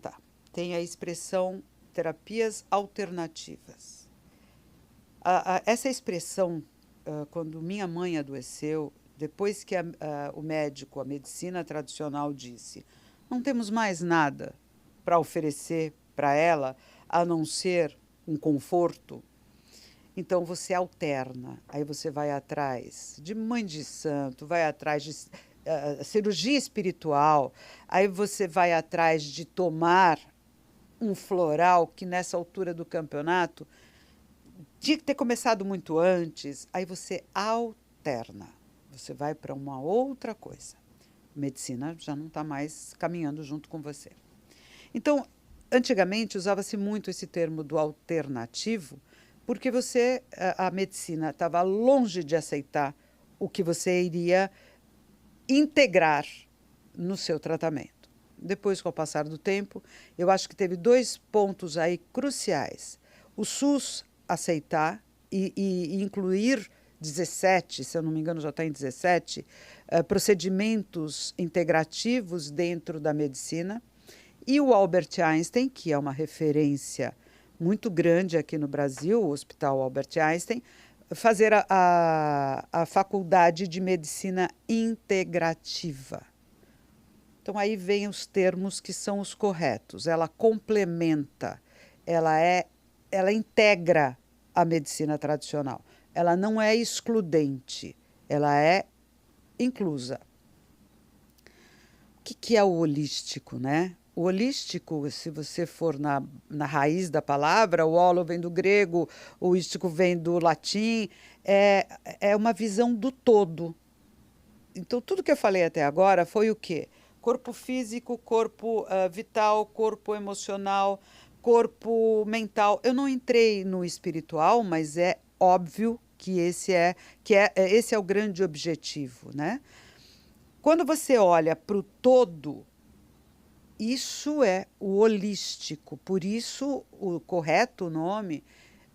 tem a expressão terapias alternativas. Essa expressão, quando minha mãe adoeceu, depois que o médico, a medicina tradicional disse, não temos mais nada para oferecer para ela, a não ser um conforto, Então você alterna, aí você vai atrás de mãe de santo, vai atrás de cirurgia espiritual, aí você vai atrás de tomar um floral que nessa altura do campeonato tinha que ter começado muito antes, aí você alterna, você vai para uma outra coisa. Medicina já não está mais caminhando junto com você. Então, antigamente usava-se muito esse termo do alternativo, porque a medicina estava longe de aceitar o que você iria integrar no seu tratamento. Depois, com o passar do tempo, eu acho que teve 2 pontos aí cruciais. O SUS aceitar e incluir 17, se eu não me engano já está em 17, procedimentos integrativos dentro da medicina. E o Albert Einstein, que é uma referência muito grande aqui no Brasil, o Hospital Albert Einstein, fazer a faculdade de medicina integrativa. Então, aí vem os termos que são os corretos. Ela complementa, ela integra a medicina tradicional. Ela não é excludente, ela é inclusa. O que é o holístico, né? O holístico, se você for na raiz da palavra, o holo vem do grego, o ístico vem do latim, é uma visão do todo. Então, tudo que eu falei até agora foi o quê? Corpo físico, corpo vital, corpo emocional, corpo mental. Eu não entrei no espiritual, mas é óbvio que esse é o grande objetivo, né? Quando você olha para o todo, isso é o holístico. Por isso, o correto nome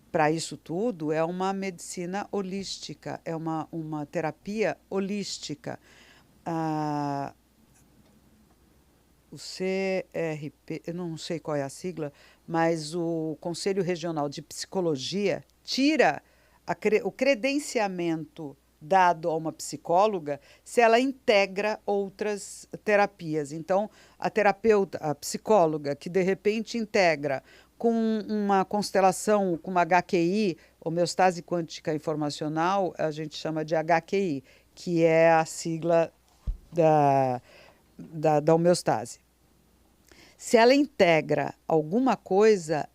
para isso tudo é uma medicina holística, é uma terapia holística. O CRP, eu não sei qual é a sigla, mas o Conselho Regional de Psicologia tira o credenciamento dado a uma psicóloga se ela integra outras terapias. Então, a terapeuta, a psicóloga, que de repente integra com uma constelação, com uma HQI, homeostase quântica informacional, a gente chama de HQI, que é a sigla da homeostase. Se ela integra alguma coisa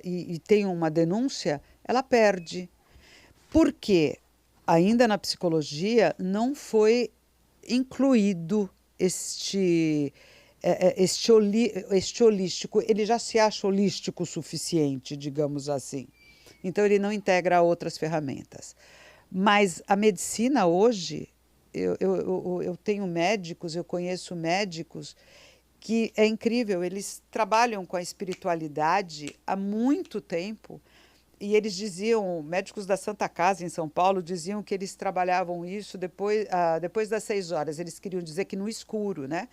e tem uma denúncia, ela perde. Por quê? Ainda na psicologia não foi incluído este holístico. Ele já se acha holístico o suficiente, digamos assim. Então, ele não integra outras ferramentas. Mas a medicina hoje, eu tenho médicos, eu conheço médicos que é incrível, eles trabalham com a espiritualidade há muito tempo. E eles diziam, médicos da Santa Casa, em São Paulo, diziam que eles trabalhavam isso depois das 6 horas. Eles queriam dizer que no escuro, né?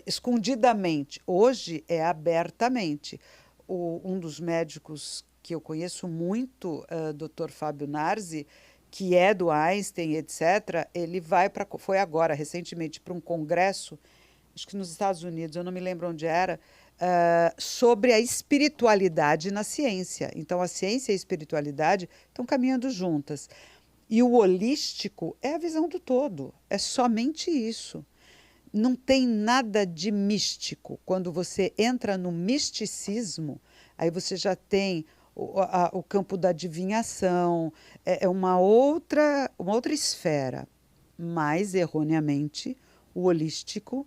Escondidamente. Hoje é abertamente. Um dos médicos que eu conheço muito, Dr. Fábio Narzi, que é do Einstein, etc., ele foi agora, recentemente, para um congresso, acho que nos Estados Unidos, eu não me lembro onde era, sobre a espiritualidade na ciência. Então, a ciência e a espiritualidade estão caminhando juntas. E o holístico é a visão do todo, é somente isso. Não tem nada de místico. Quando você entra no misticismo, aí você já tem o campo da adivinhação, é uma outra esfera. Mas, erroneamente, o holístico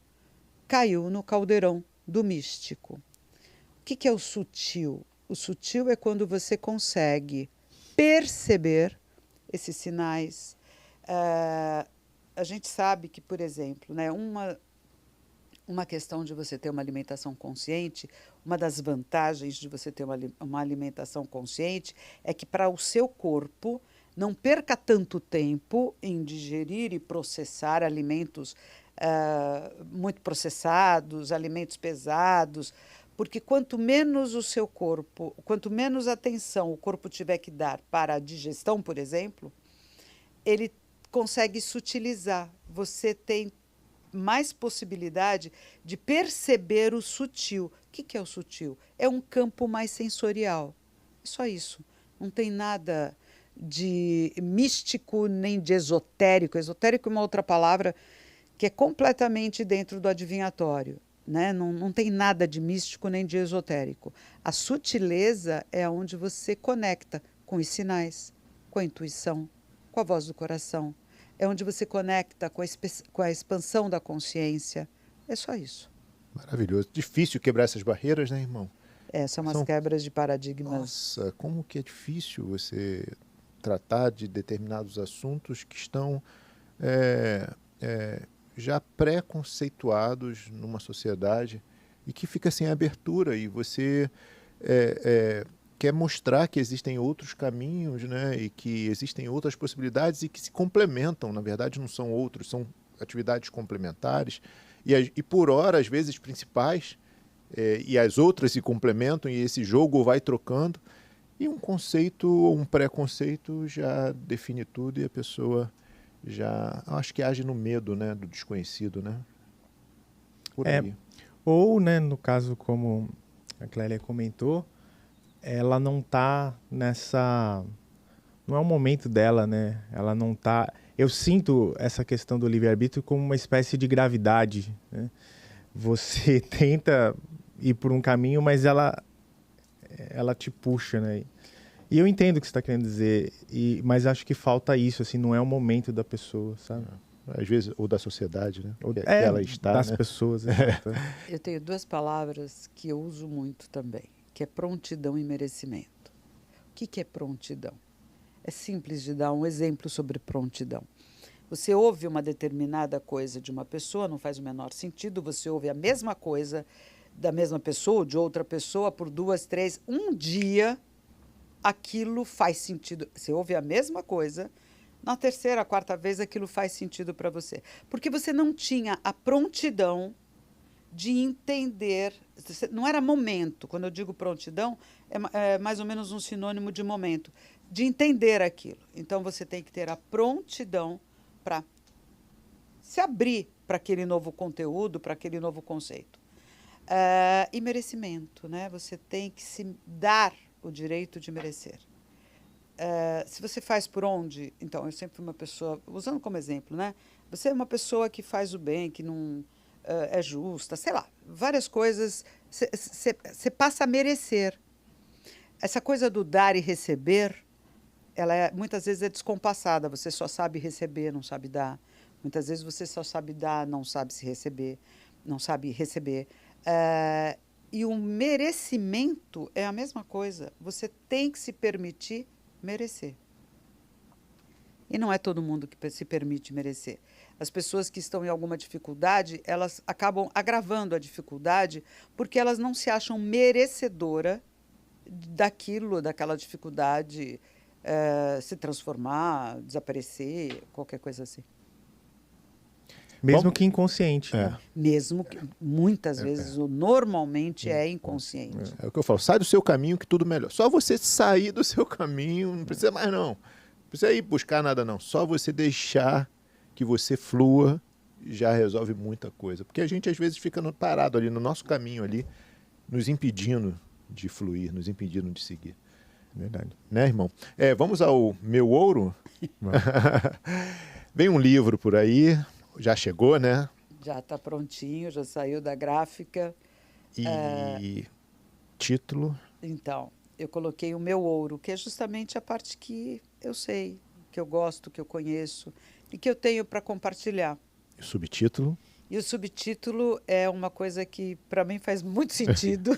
caiu no caldeirão do místico. O que é o sutil? O sutil é quando você consegue perceber esses sinais. A gente sabe que, por exemplo, né, uma questão de você ter uma alimentação consciente, uma das vantagens de você ter uma alimentação consciente é que para o seu corpo não perca tanto tempo em digerir e processar alimentos muito processados, alimentos pesados, porque quanto menos o seu corpo, quanto menos atenção o corpo tiver que dar para a digestão, por exemplo, ele consegue sutilizar. Você tem mais possibilidade de perceber o sutil. O que é o sutil? É um campo mais sensorial. É só isso. Não tem nada de místico nem de esotérico. Esotérico é uma outra palavra que é completamente dentro do adivinhatório, né? Não tem nada de místico nem de esotérico. A sutileza é onde você conecta com os sinais, com a intuição, com a voz do coração. É onde você conecta com a expansão da consciência. É só isso. Maravilhoso. Difícil quebrar essas barreiras, né, irmão? São umas quebras de paradigmas. Nossa, como que é difícil você tratar de determinados assuntos que estão já pré-conceituados numa sociedade e que fica sem abertura, e você quer mostrar que existem outros caminhos, né, e que existem outras possibilidades e que se complementam. Na verdade, não são outros, são atividades complementares e por hora, às vezes, principais, e as outras se complementam e esse jogo vai trocando, e um conceito ou um preconceito já define tudo e a pessoa já, acho que age no medo, né, do desconhecido, né? Por aí. Ou, né, no caso, como a Clélia comentou, ela não tá nessa... Não é o momento dela, né? Ela não tá... Eu sinto essa questão do livre-arbítrio como uma espécie de gravidade, né? Você tenta ir por um caminho, mas ela te puxa, né? E eu entendo o que você está querendo dizer, mas acho que falta isso, assim, não é o momento da pessoa, sabe? Às vezes, ou da sociedade, né? Ou, que ela está, das né? pessoas. Eu tenho 2 palavras que eu uso muito também, que é prontidão e merecimento. O que é prontidão? É simples de dar um exemplo sobre prontidão. Você ouve uma determinada coisa de uma pessoa, não faz o menor sentido, você ouve a mesma coisa da mesma pessoa ou de outra pessoa por 2, 3, um dia aquilo faz sentido. Você ouve a mesma coisa, na terceira, quarta vez aquilo faz sentido para você. Porque você não tinha a prontidão de entender, não era momento, quando eu digo prontidão, é mais ou menos um sinônimo de momento, de entender aquilo. Então você tem que ter a prontidão para se abrir para aquele novo conteúdo, para aquele novo conceito. E merecimento, né? Você tem que se dar o direito de merecer. Se você faz por onde... Então, eu sempre fui uma pessoa... Usando como exemplo, né? Você é uma pessoa que faz o bem, que não é justa, sei lá, várias coisas. Você passa a merecer. Essa coisa do dar e receber, ela muitas vezes é descompassada. Você só sabe receber, não sabe dar. Muitas vezes você só sabe dar, não sabe se receber, não sabe receber. E o merecimento é a mesma coisa. Você tem que se permitir merecer. E não é todo mundo que se permite merecer. As pessoas que estão em alguma dificuldade, elas acabam agravando a dificuldade porque elas não se acham merecedora daquela dificuldade se transformar, desaparecer, qualquer coisa assim. Mesmo que inconsciente. Mesmo que muitas vezes, normalmente é inconsciente. É o que eu falo, sai do seu caminho que tudo melhora. Só você sair do seu caminho, não precisa mais não. Não precisa ir buscar nada não. Só você deixar que você flua já resolve muita coisa. Porque a gente às vezes fica parado ali no nosso caminho ali, nos impedindo de fluir, nos impedindo de seguir. Verdade. Né, irmão? Vamos ao meu ouro? Vem um livro por aí... Já chegou, né? Já está prontinho, já saiu da gráfica. E título? Então, eu coloquei o meu ouro, que é justamente a parte que eu sei, que eu gosto, que eu conheço e que eu tenho para compartilhar. E o subtítulo? E o subtítulo é uma coisa que, para mim, faz muito sentido.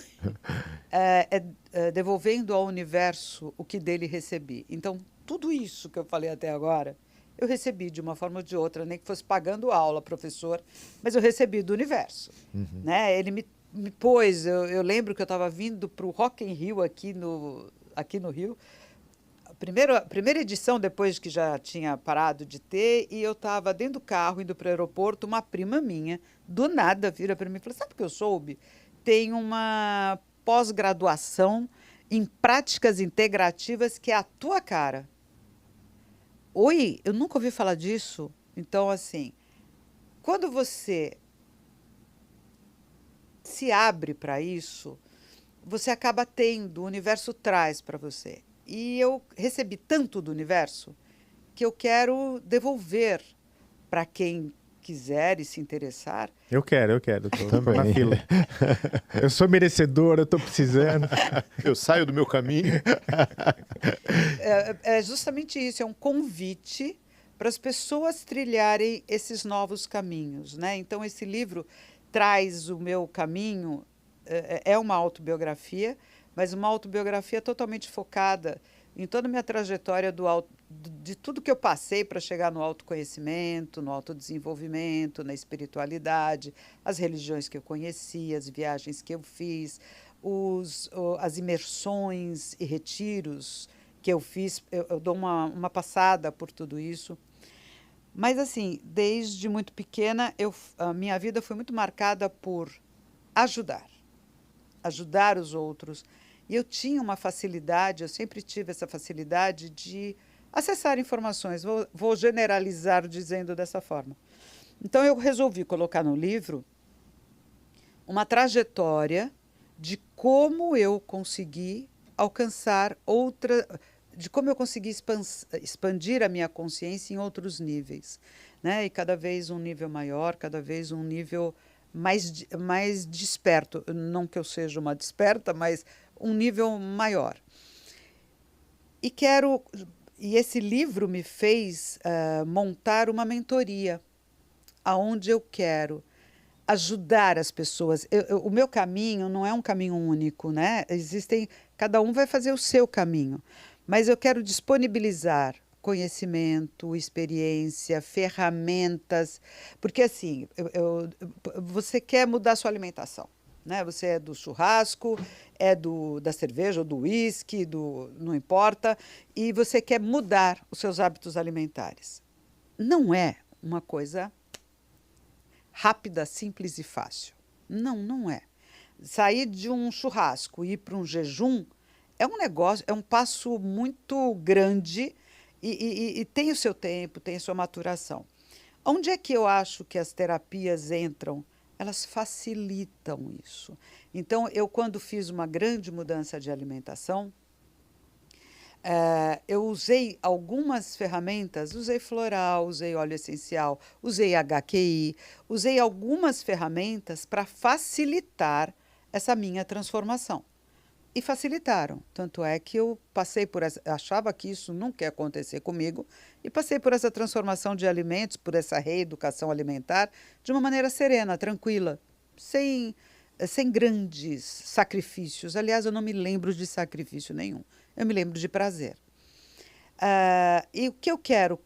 Devolvendo ao universo o que dele recebi. Então, tudo isso que eu falei até agora... Eu recebi de uma forma ou de outra, nem que fosse pagando aula, professor, mas eu recebi do universo. Uhum. Né? Ele me pôs, eu lembro que eu estava vindo para o Rock in Rio aqui no Rio, a primeira edição depois que já tinha parado de ter, e eu estava dentro do carro, indo para o aeroporto, uma prima minha, do nada, vira para mim e falou, sabe o que eu soube? Tem uma pós-graduação em práticas integrativas que é a tua cara. Oi, eu nunca ouvi falar disso. Então, assim, quando você se abre para isso, você acaba tendo, o universo traz para você. E eu recebi tanto do universo que eu quero devolver para quem quiser e se interessar. Eu quero. Tô na fila. Eu sou merecedor, eu tô precisando. Eu saio do meu caminho. É justamente isso, é um convite para as pessoas trilharem esses novos caminhos, né? Então, esse livro traz o meu caminho, é uma autobiografia, mas uma autobiografia totalmente focada em toda a minha trajetória de tudo que eu passei para chegar no autoconhecimento, no autodesenvolvimento, na espiritualidade, as religiões que eu conheci, as viagens que eu fiz, as imersões e retiros que eu fiz. Eu dou uma passada por tudo isso. Mas, assim, desde muito pequena, a minha vida foi muito marcada por ajudar os outros. E eu tinha uma facilidade, eu sempre tive essa facilidade de acessar informações. Vou generalizar dizendo dessa forma. Então, eu resolvi colocar no livro uma trajetória de como eu consegui alcançar de como eu consegui expandir a minha consciência em outros níveis, né? E cada vez um nível maior, cada vez um nível mais desperto. Não que eu seja uma desperta, mas um nível maior. E esse livro me fez montar uma mentoria, aonde eu quero ajudar as pessoas. O meu caminho não é um caminho único, né? Cada um vai fazer o seu caminho, mas eu quero disponibilizar conhecimento, experiência, ferramentas, porque assim, você quer mudar sua alimentação, né? Você é do churrasco, da cerveja ou do uísque, não importa, e você quer mudar os seus hábitos alimentares. Não é uma coisa rápida, simples e fácil. Não é. Sair de um churrasco e ir para um jejum é um negócio, é um passo muito grande e tem o seu tempo, tem a sua maturação. Onde é que eu acho que as terapias entram? Elas facilitam isso. Então, quando fiz uma grande mudança de alimentação, eu usei algumas ferramentas, usei floral, usei óleo essencial, usei HQI, usei algumas ferramentas para facilitar essa minha transformação. E facilitaram. Tanto é que eu passei achava que isso nunca ia acontecer comigo, e passei por essa transformação de alimentos, por essa reeducação alimentar, de uma maneira serena, tranquila, sem grandes sacrifícios. Aliás, eu não me lembro de sacrifício nenhum. Eu me lembro de prazer. E o que eu quero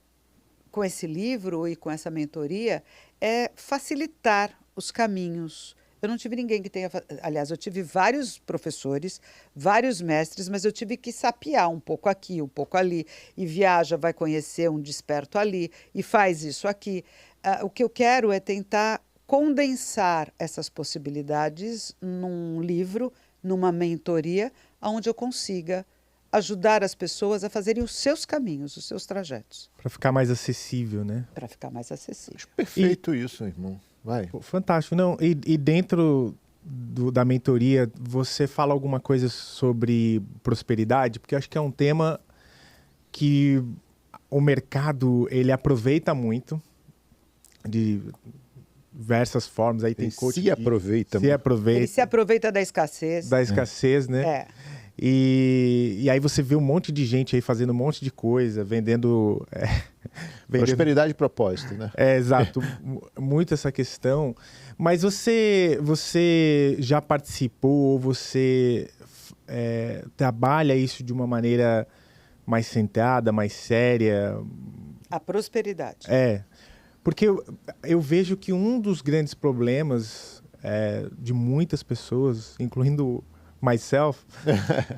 com esse livro e com essa mentoria é facilitar os caminhos. Eu não tive ninguém que tenha... Aliás, eu tive vários professores, vários mestres, mas eu tive que sapear um pouco aqui, um pouco ali. E viaja, vai conhecer um desperto ali, e faz isso aqui. O que eu quero é tentar condensar essas possibilidades num livro, numa mentoria, onde eu consiga ajudar as pessoas a fazerem os seus caminhos, os seus trajetos. Para ficar mais acessível, né? Para ficar mais acessível. Acho perfeito isso, irmão. Vai. Pô, fantástico. Não, e dentro da mentoria, você fala alguma coisa sobre prosperidade? Porque eu acho que é um tema que o mercado ele aproveita muito de diversas formas. Aí tem coach se aproveita. Ele se aproveita da escassez. Da escassez, né? E aí você vê um monte de gente aí fazendo um monte de coisa, vendendo... Prosperidade e propósito, né? Exato. Muito essa questão. Mas você já participou, você trabalha isso de uma maneira mais centrada, mais séria? A prosperidade. Porque eu vejo que um dos grandes problemas de muitas pessoas, incluindo myself,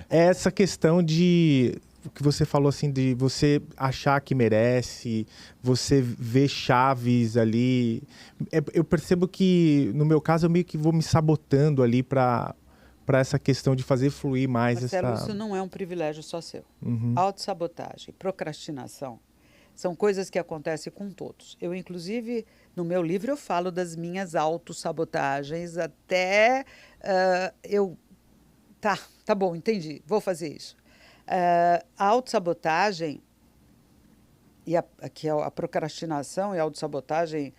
é essa questão de que você falou assim, de você achar que merece, você ver chaves ali. Eu percebo que, no meu caso, eu meio que vou me sabotando ali para essa questão de fazer fluir mais. Marcelo, isso não é um privilégio só seu. Uhum. Autossabotagem, procrastinação, são coisas que acontecem com todos. Eu, inclusive, no meu livro, eu falo das minhas autossabotagens até eu... Tá bom, entendi, vou fazer isso. A autossabotagem, que é a procrastinação e a autossabotagem,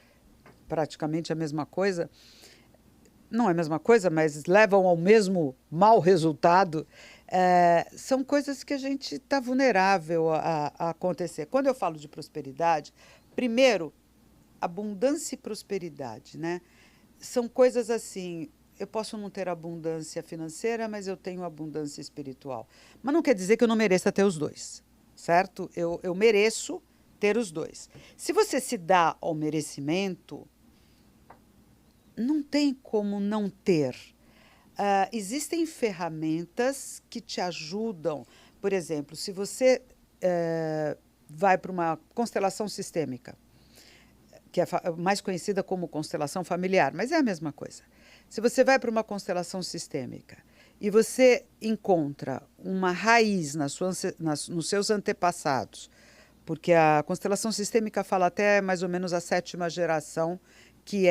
praticamente a mesma coisa, não é a mesma coisa, mas levam ao mesmo mau resultado, são coisas que a gente está vulnerável a acontecer. Quando eu falo de prosperidade, primeiro, abundância e prosperidade, né? São coisas assim, eu posso não ter abundância financeira, mas eu tenho abundância espiritual. Mas não quer dizer que eu não mereça ter os dois, certo? Eu mereço ter os dois. Se você se dá ao merecimento, não tem como não ter. Existem ferramentas que te ajudam. Por exemplo, se você vai para uma constelação sistêmica, que é mais conhecida como constelação familiar, mas é a mesma coisa. Se você vai para uma constelação sistêmica e você encontra uma raiz nos seus antepassados, porque a constelação sistêmica fala até mais ou menos a 7ª geração, que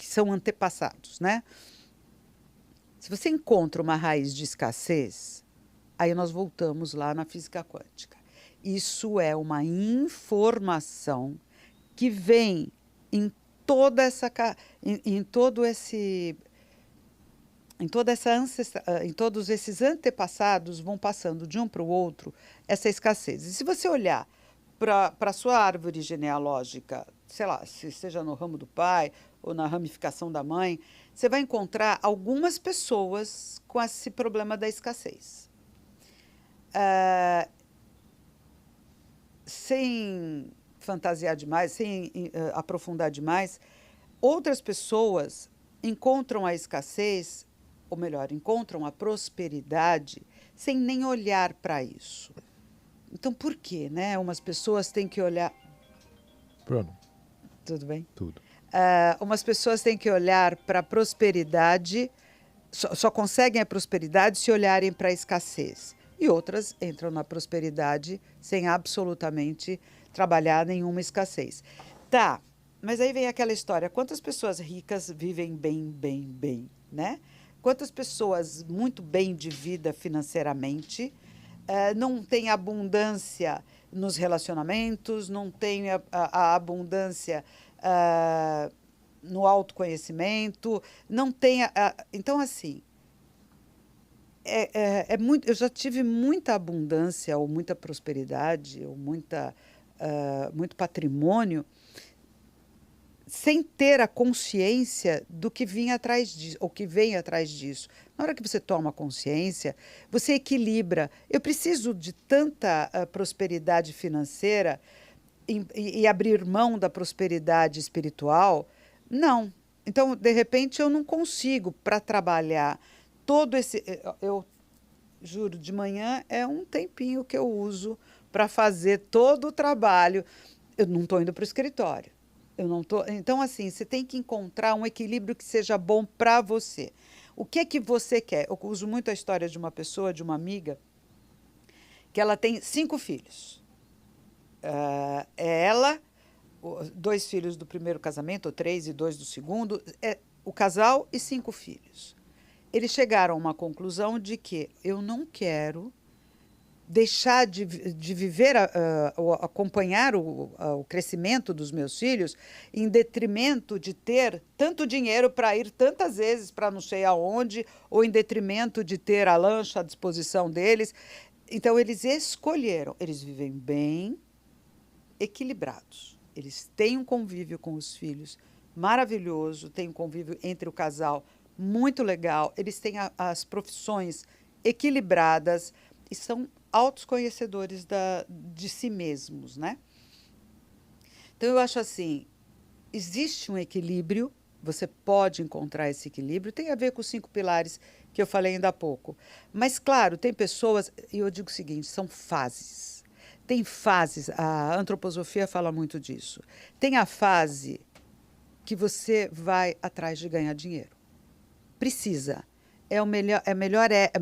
são antepassados, né? Se você encontra uma raiz de escassez, aí nós voltamos lá na física quântica. Isso é uma informação que vem em toda essa em todos esses antepassados, vão passando de um para o outro essa escassez. E se você olhar para a sua árvore genealógica, sei lá, se seja no ramo do pai ou na ramificação da mãe, você vai encontrar algumas pessoas com esse problema da escassez. Sem fantasiar demais, sem aprofundar demais, outras pessoas encontram a escassez, ou melhor, encontram a prosperidade sem nem olhar para isso. Então, por quê, né? Umas pessoas têm que olhar... Bruno. Tudo bem? Tudo. Umas pessoas têm que olhar para a prosperidade, só conseguem a prosperidade se olharem para a escassez. E outras entram na prosperidade sem absolutamente trabalhar nenhuma escassez. Tá, mas aí vem aquela história, quantas pessoas ricas vivem bem, né? Quantas pessoas muito bem de vida financeiramente, não têm abundância nos relacionamentos, não têm a abundância no autoconhecimento, não tem... Então, assim, eu já tive muita abundância, ou muita prosperidade, ou muito patrimônio, sem ter a consciência do que vinha atrás disso, ou que vem atrás disso. Na hora que você toma consciência, você equilibra. Eu preciso de tanta prosperidade financeira e abrir mão da prosperidade espiritual? Não. Então, de repente, eu não consigo, para trabalhar todo esse... Eu juro, de manhã é um tempinho que eu uso para fazer todo o trabalho. Eu não estou indo para o escritório. Então, assim, você tem que encontrar um equilíbrio que seja bom para você. O que é que você quer? Eu uso muito a história de uma pessoa, de uma amiga, que ela tem 5 filhos. Ela, 2 filhos do primeiro casamento, ou 3 e 2 do segundo, o casal e 5 filhos. Eles chegaram a uma conclusão de que eu não quero deixar de viver, acompanhar o crescimento dos meus filhos em detrimento de ter tanto dinheiro para ir tantas vezes para não sei aonde, ou em detrimento de ter a lancha à disposição deles. Então, eles escolheram, eles vivem bem, equilibrados. Eles têm um convívio com os filhos maravilhoso, têm um convívio entre o casal muito legal, eles têm as profissões equilibradas e são altos conhecedores de si mesmos, né? Então, eu acho assim, existe um equilíbrio, você pode encontrar esse equilíbrio, tem a ver com os 5 pilares que eu falei ainda há pouco. Mas, claro, tem pessoas, e eu digo o seguinte, são fases. Tem fases, a antroposofia fala muito disso. Tem a fase que você vai atrás de ganhar dinheiro. Precisa. A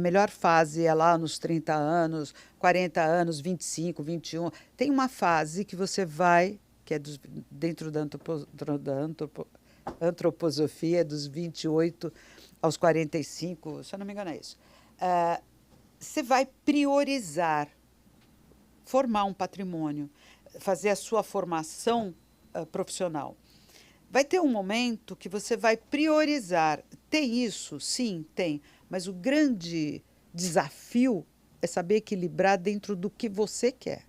melhor fase é lá nos 30 anos, 40 anos, 25, 21. Tem uma fase que você vai, que é dentro da antroposofia, dos 28 aos 45, se eu não me engano é isso. você vai priorizar, formar um patrimônio, fazer a sua formação profissional. Vai ter um momento que você vai priorizar. Tem isso? Sim, tem. Mas o grande desafio é saber equilibrar dentro do que você quer.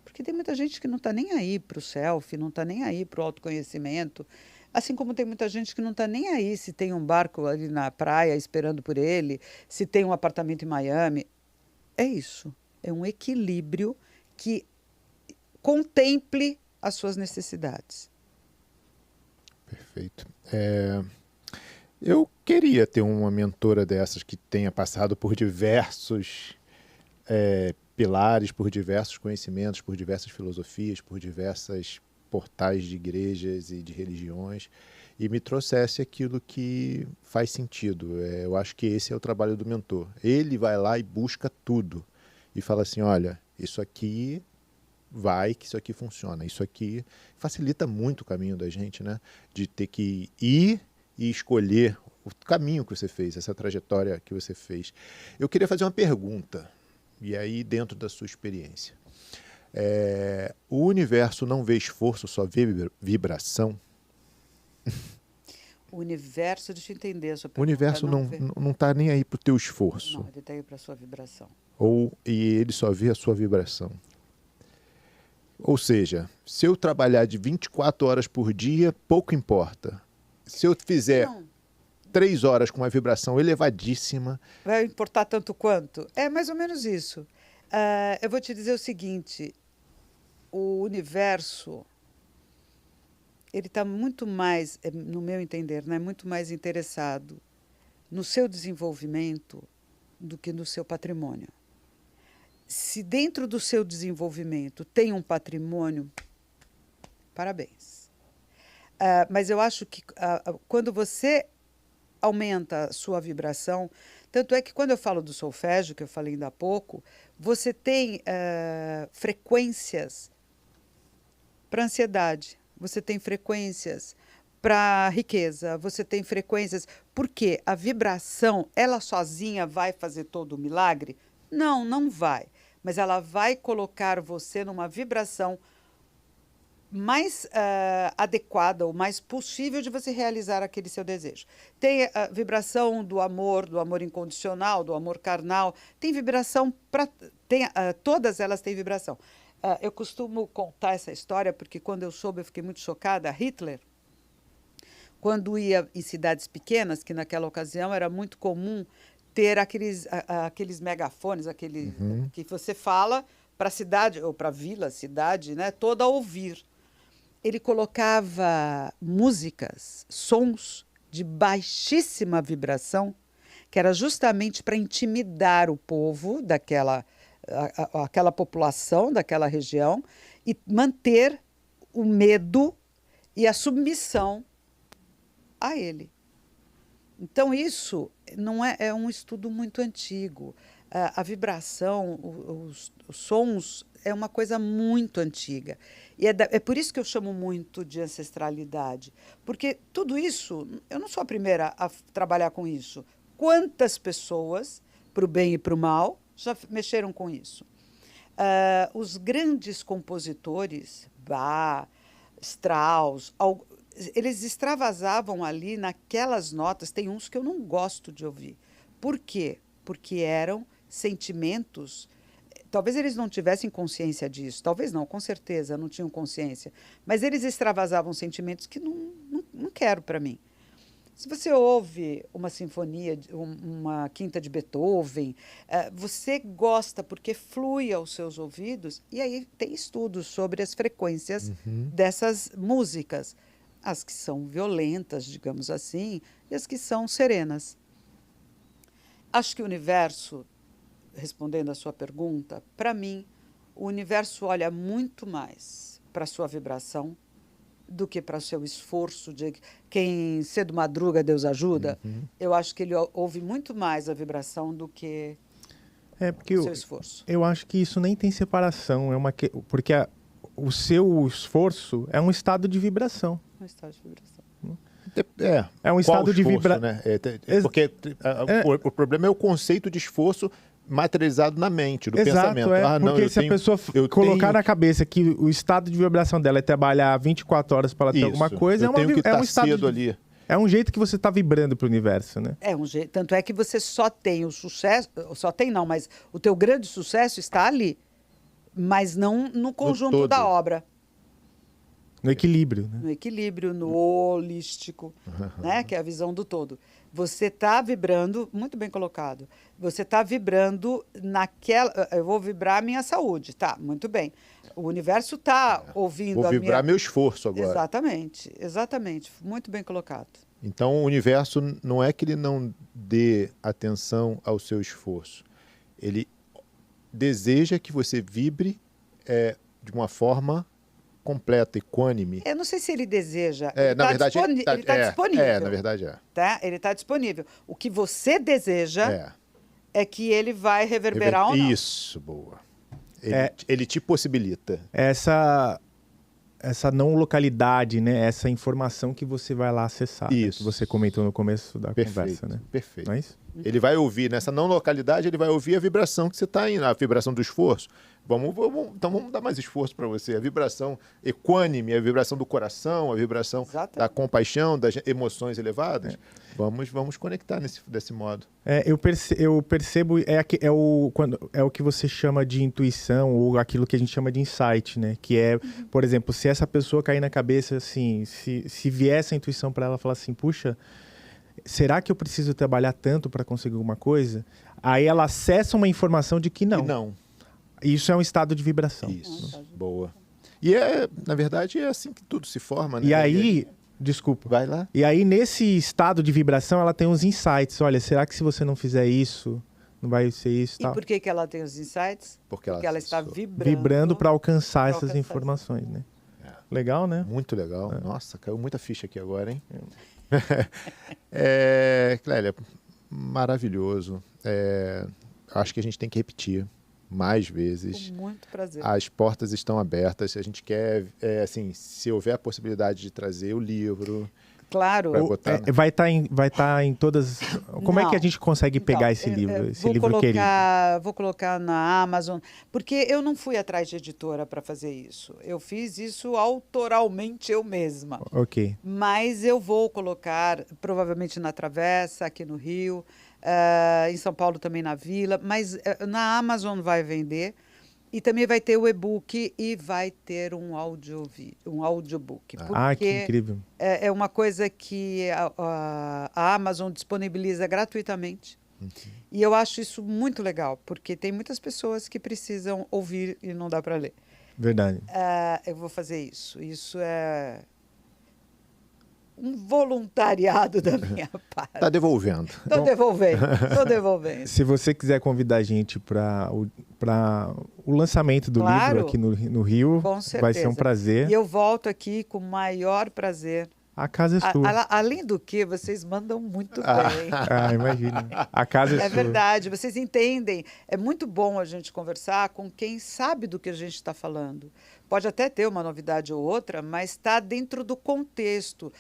Porque tem muita gente que não está nem aí para o selfie, não está nem aí para o autoconhecimento. Assim como tem muita gente que não está nem aí se tem um barco ali na praia esperando por ele, se tem um apartamento em Miami. É isso. É um equilíbrio que contemple as suas necessidades. Perfeito. Eu queria ter uma mentora dessas que tenha passado por diversos pilares, por diversos conhecimentos, por diversas filosofias, por diversas portais de igrejas e de religiões e me trouxesse aquilo que faz sentido. Eu acho que esse é o trabalho do mentor. Ele vai lá e busca tudo e fala assim, olha, isso aqui vai, que isso aqui funciona. Isso aqui facilita muito o caminho da gente, né? De ter que ir e escolher o caminho que você fez, essa trajetória que você fez. Eu queria fazer uma pergunta, e aí dentro da sua experiência. O universo não vê esforço, só vê vibração? O universo, deixa eu entender a sua pergunta. O universo não está nem aí para o teu esforço. Não, ele está aí para a sua vibração. E ele só vê a sua vibração. Ou seja, se eu trabalhar de 24 horas por dia, pouco importa. Se eu fizer 3 horas com uma vibração elevadíssima... Vai importar tanto quanto? É mais ou menos isso. Eu vou te dizer o seguinte, o universo, ele está muito mais, no meu entender, né, muito mais interessado no seu desenvolvimento do que no seu patrimônio. Se dentro do seu desenvolvimento tem um patrimônio, parabéns. Mas eu acho que quando você aumenta a sua vibração, tanto é que quando eu falo do solfégio, que eu falei ainda há pouco, você tem frequências para ansiedade, você tem frequências para riqueza, você tem frequências... Porque a vibração, ela sozinha vai fazer todo o milagre? Não, não vai. Mas ela vai colocar você numa vibração mais adequada, ou mais possível de você realizar aquele seu desejo. Tem a vibração do amor incondicional, do amor carnal. Tem vibração para... todas elas têm vibração. Eu costumo contar essa história porque quando eu soube, eu fiquei muito chocada. Hitler, quando ia em cidades pequenas, que naquela ocasião era muito comum ter aqueles megafones, que você fala para a cidade, ou para a vila, cidade, né, toda a ouvir. Ele colocava músicas, sons de baixíssima vibração, que era justamente para intimidar o povo aquela população daquela região e manter o medo e a submissão a ele. Então, isso não é um estudo muito antigo. A vibração, os sons, é uma coisa muito antiga. E é por isso que eu chamo muito de ancestralidade. Porque tudo isso, eu não sou a primeira a trabalhar com isso. Quantas pessoas, para o bem e para o mal, já mexeram com isso? Os grandes compositores, Bach, Strauss, eles extravasavam ali naquelas notas. Tem uns que eu não gosto de ouvir. Por quê? Porque eram sentimentos. Talvez eles não tivessem consciência disso. Talvez não, com certeza, não tinham consciência. Mas eles extravasavam sentimentos que não quero para mim. Se você ouve uma sinfonia, uma quinta de Beethoven, você gosta porque flui aos seus ouvidos. E aí tem estudos sobre as frequências dessas músicas. As que são violentas, digamos assim, e as que são serenas. Acho que o universo, respondendo à sua pergunta, para mim, o universo olha muito mais para a sua vibração do que para o seu esforço de quem cedo madruga, Deus ajuda. Eu acho que ele ouve muito mais a vibração do que o seu esforço. Eu acho que isso nem tem separação, porque o seu esforço é um estado de vibração. Um estado de vibração. É um estado de vibração, né? Porque o problema é o conceito de esforço materializado na mente, do pensamento. Porque se a pessoa colocar na cabeça que o estado de vibração dela é trabalhar 24 horas para ela ter alguma coisa, é um estado ali. É um jeito que você está vibrando para o universo, né? É um jeito. Tanto é que você só tem o sucesso, mas o teu grande sucesso está ali, mas não no conjunto da obra. No equilíbrio, né? No equilíbrio, no holístico, né? Que é a visão do todo. Você está vibrando, muito bem colocado, você está vibrando naquela... Eu vou vibrar a minha saúde, tá, muito bem. O universo está ouvindo vou vibrar meu esforço agora. Exatamente, muito bem colocado. Então o universo não é que ele não dê atenção ao seu esforço. Ele deseja que você vibre de uma forma completa, equânime. Eu não sei se ele deseja. Na verdade, ele está disponível. Na verdade é. Tá? Ele está disponível. O que você deseja é que ele vai reverberar ou não. Isso, boa. Ele te possibilita. Essa não localidade, né? Essa informação que você vai lá acessar. Isso. Né? Que você comentou no começo da conversa, né? Perfeito. Não é isso? Ele vai ouvir, nessa não localidade, ele vai ouvir a vibração que você está indo, a vibração do esforço. Então vamos dar mais esforço para você. A vibração equânime, a vibração do coração, a vibração da compaixão, das emoções elevadas. Vamos conectar desse modo. Eu percebo, é o que você chama de intuição, ou aquilo que a gente chama de insight, né? Que é, por exemplo, se essa pessoa cair na cabeça, assim, se vier essa intuição para ela falar assim, puxa, será que eu preciso trabalhar tanto para conseguir alguma coisa? Aí ela acessa uma informação de que não. Não. Isso é um estado de vibração. Isso, boa. E na verdade, é assim que tudo se forma, né? E aí, desculpa. Vai lá. E aí, nesse estado de vibração, ela tem uns insights. Olha, será que se você não fizer isso, não vai ser isso? E tal? por que ela tem os insights? Porque ela está vibrando. Vibrando para alcançar essas informações, né? Legal, né? Muito legal. Nossa, caiu muita ficha aqui agora, hein? Clélia, maravilhoso. Acho que a gente tem que repetir mais vezes. Com muito prazer. As portas estão abertas. Se a gente quer, se houver a possibilidade de trazer o livro... Claro. Vai estar em todas... Como é que a gente consegue pegar esse livro? Querido? Vou colocar na Amazon, porque eu não fui atrás de editora para fazer isso. Eu fiz isso autoralmente eu mesma. Ok. Mas eu vou colocar, provavelmente na Travessa, aqui no Rio, em São Paulo também na Vila, mas na Amazon vai vender. E também vai ter o e-book e vai ter um audiobook. Que incrível. É uma coisa que a Amazon disponibiliza gratuitamente. E eu acho isso muito legal, porque tem muitas pessoas que precisam ouvir e não dá para ler. Verdade. Eu vou fazer isso. Isso é um voluntariado da minha parte. Está devolvendo. Estou devolvendo. Se você quiser convidar a gente para o lançamento do livro aqui no Rio, vai ser um prazer. E eu volto aqui com o maior prazer. A casa é sua. Além do que, vocês mandam muito bem. Imagina. A casa é sua. É verdade, vocês entendem. É muito bom a gente conversar com quem sabe do que a gente está falando. Pode até ter uma novidade ou outra, mas está dentro do contexto.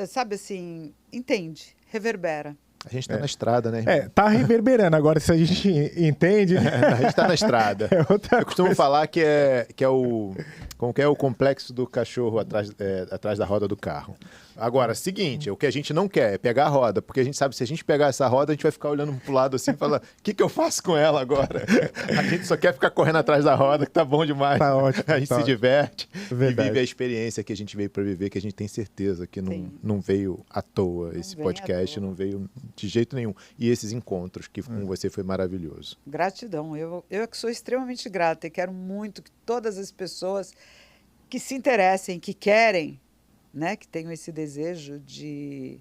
Sabe assim, entende, reverbera. A gente está na estrada, né? Tá reverberando. Agora, se a gente entende... A gente está na estrada. Eu costumo falar que é o... Como que é o complexo do cachorro atrás da roda do carro. Agora, seguinte, o que a gente não quer é pegar a roda, porque a gente sabe que se a gente pegar essa roda, a gente vai ficar olhando pro lado assim e falar, o que eu faço com ela agora? A gente só quer ficar correndo atrás da roda, que tá bom demais. Tá ótimo. A gente se diverte e vive a experiência que a gente veio para viver, que a gente tem certeza que não veio à toa. Esse podcast não veio de jeito nenhum. E esses encontros que com você foi maravilhoso. Gratidão. Eu é que sou extremamente grata e quero muito que todas as pessoas que se interessem, que querem, né, que tenham esse desejo de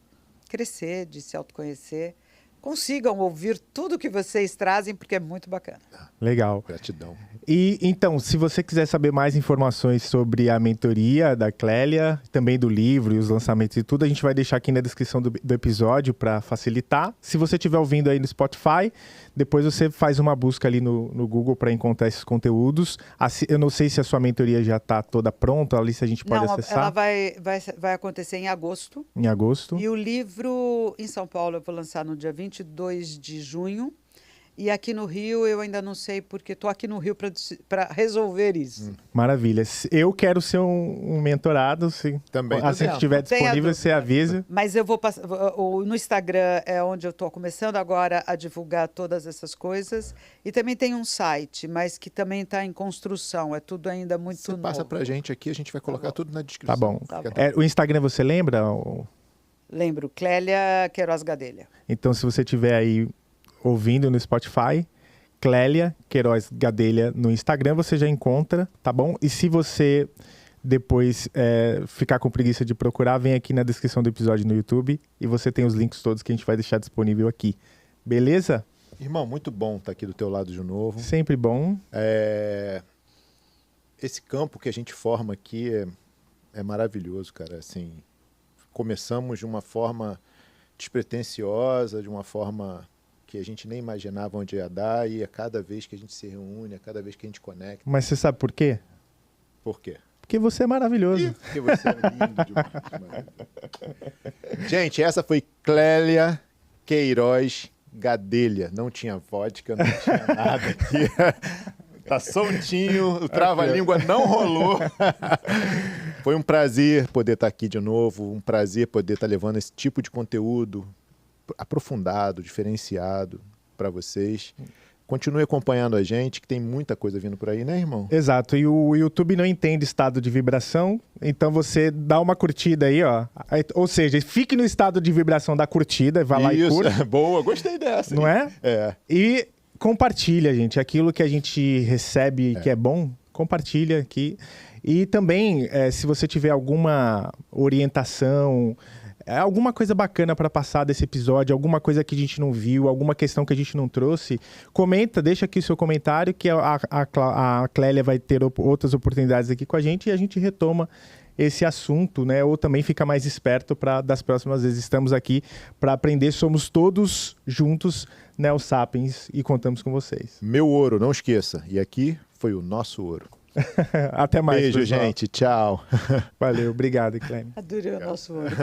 crescer, de se autoconhecer, consigam ouvir tudo que vocês trazem, porque é muito bacana. Legal. Gratidão. E então, se você quiser saber mais informações sobre a mentoria da Clélia, também do livro e os lançamentos e tudo, a gente vai deixar aqui na descrição do episódio para facilitar. Se você estiver ouvindo aí no Spotify, Depois você faz uma busca ali no Google para encontrar esses conteúdos. Eu não sei se a sua mentoria já está toda pronta, ali se a gente pode Não, acessar. ela vai acontecer em agosto. Em agosto. E o livro em São Paulo eu vou lançar no dia 22 de junho. E aqui no Rio eu ainda não sei, porque estou aqui no Rio para resolver isso. Maravilha. Eu quero ser um mentorado. Também. Assim que estiver disponível, você avisa. Mas eu vou passar. No Instagram é onde eu estou começando agora a divulgar todas essas coisas. E também tem um site, mas que também está em construção. É tudo ainda muito Você novo. passa pra gente aqui, a gente vai colocar tudo na descrição. Tá bom. Tá bom. O Instagram você lembra? Lembro, Clélia Queiroz Gadelha. Então, se você tiver aí ouvindo no Spotify, Clélia Queiroz Gadelha no Instagram, você já encontra, tá bom? E se você depois ficar com preguiça de procurar, vem aqui na descrição do episódio no YouTube e você tem os links todos que a gente vai deixar disponível aqui. Beleza? Irmão, muito bom estar aqui do teu lado de novo. Sempre bom. Esse campo que a gente forma aqui é maravilhoso, cara. Assim, começamos de uma forma despretensiosa, de uma forma que a gente nem imaginava onde ia dar, e a cada vez que a gente se reúne, a cada vez que a gente conecta. Mas você sabe por quê? Por quê? Porque você é maravilhoso. Porque você é lindo demais. Gente, essa foi Clélia Queiroz Gadelha. Não tinha vodka, não tinha nada aqui. Tá soltinho, o trava-língua não rolou. Foi um prazer poder estar aqui de novo, um prazer poder estar levando esse tipo de conteúdo aprofundado, diferenciado para vocês. Continue acompanhando a gente, que tem muita coisa vindo por aí, né, irmão? Exato. E o YouTube não entende estado de vibração, então você dá uma curtida aí, ó. Ou seja, fique no estado de vibração da curtida, vai lá e curta. Boa, gostei dessa. Não é? É. E compartilha, gente. Aquilo que a gente recebe que é bom, compartilha aqui. E também, se você tiver alguma orientação, alguma coisa bacana para passar desse episódio, alguma coisa que a gente não viu, alguma questão que a gente não trouxe, comenta, deixa aqui o seu comentário, que a Clélia vai ter outras oportunidades aqui com a gente e a gente retoma esse assunto, né? Ou também fica mais esperto para das próximas vezes. Estamos aqui para aprender, somos todos juntos Neo Sapiens e contamos com vocês. Meu ouro, não esqueça. E aqui foi o nosso ouro. Até mais, Beijo, pessoal. gente. Tchau. Valeu, obrigado, Clélia. Adorei o nosso ouro.